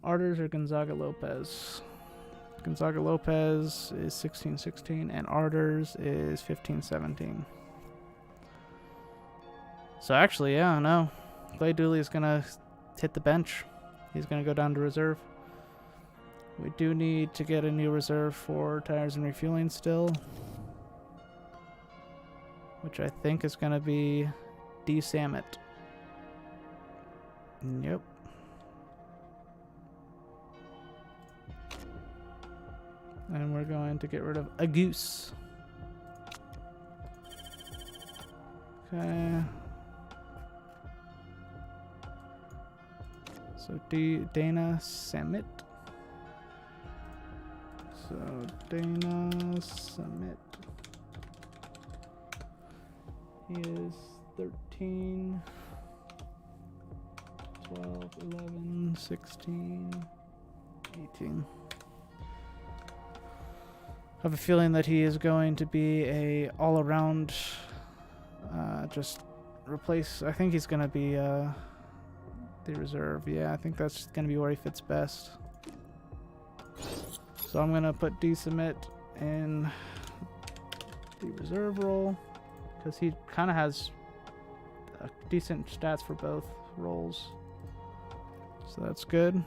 Arders or Gonzaga Lopez. Gonzaga Lopez is 16-16 and Arders is 15-17. So actually, yeah, no. Clay Dooley is going to hit the bench. He's going to go down to reserve. We do need to get a new reserve for tires and refueling still, which I think is going to be D. Samet. Yep. And we're going to get rid of a goose. Okay. So Dana Samit. So Dana Samit. He is 13, 12, 11, 16, 18. I have a feeling that he is going to be a all-around, just replace. I think he's going to be the reserve. Yeah, I think that's going to be where he fits best. So I'm going to put D-Submit in the reserve role because he kind of has decent stats for both roles. So that's good.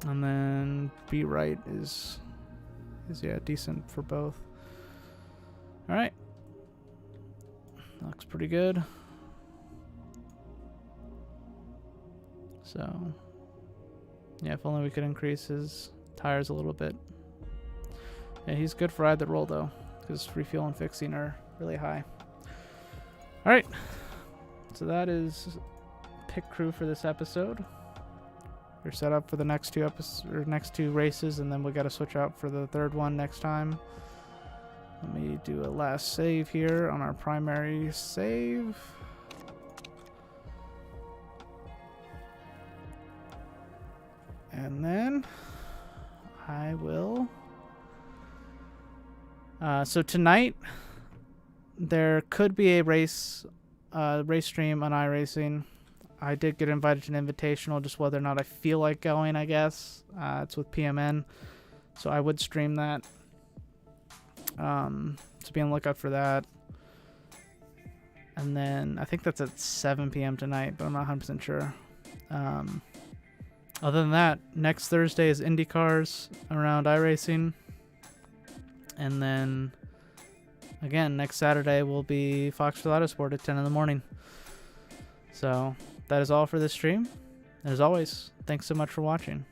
And then B-Right is yeah, decent for both. All right. Looks pretty good. So, yeah, if only we could increase his tires a little bit. Yeah, he's good for either roll, though, because refuel and fixing are really high. All right. So that is Pit Crew for this episode. We're set up for the next two races, and then we got to switch out for the third one next time. Let me do a last save here on our primary save. And then I will. So tonight there could be a race stream on iRacing. I did get invited to an invitational, just whether or not I feel like going, I guess. It's with PMN, so I would stream that. So be on the lookout for that. And then I think that's at 7 p.m. tonight, but I'm not 100% sure. Other than that, next Thursday is IndyCars around iRacing. And then, again, next Saturday will be Foxville Autosport at 10 in the morning. So that is all for this stream. As always, thanks so much for watching.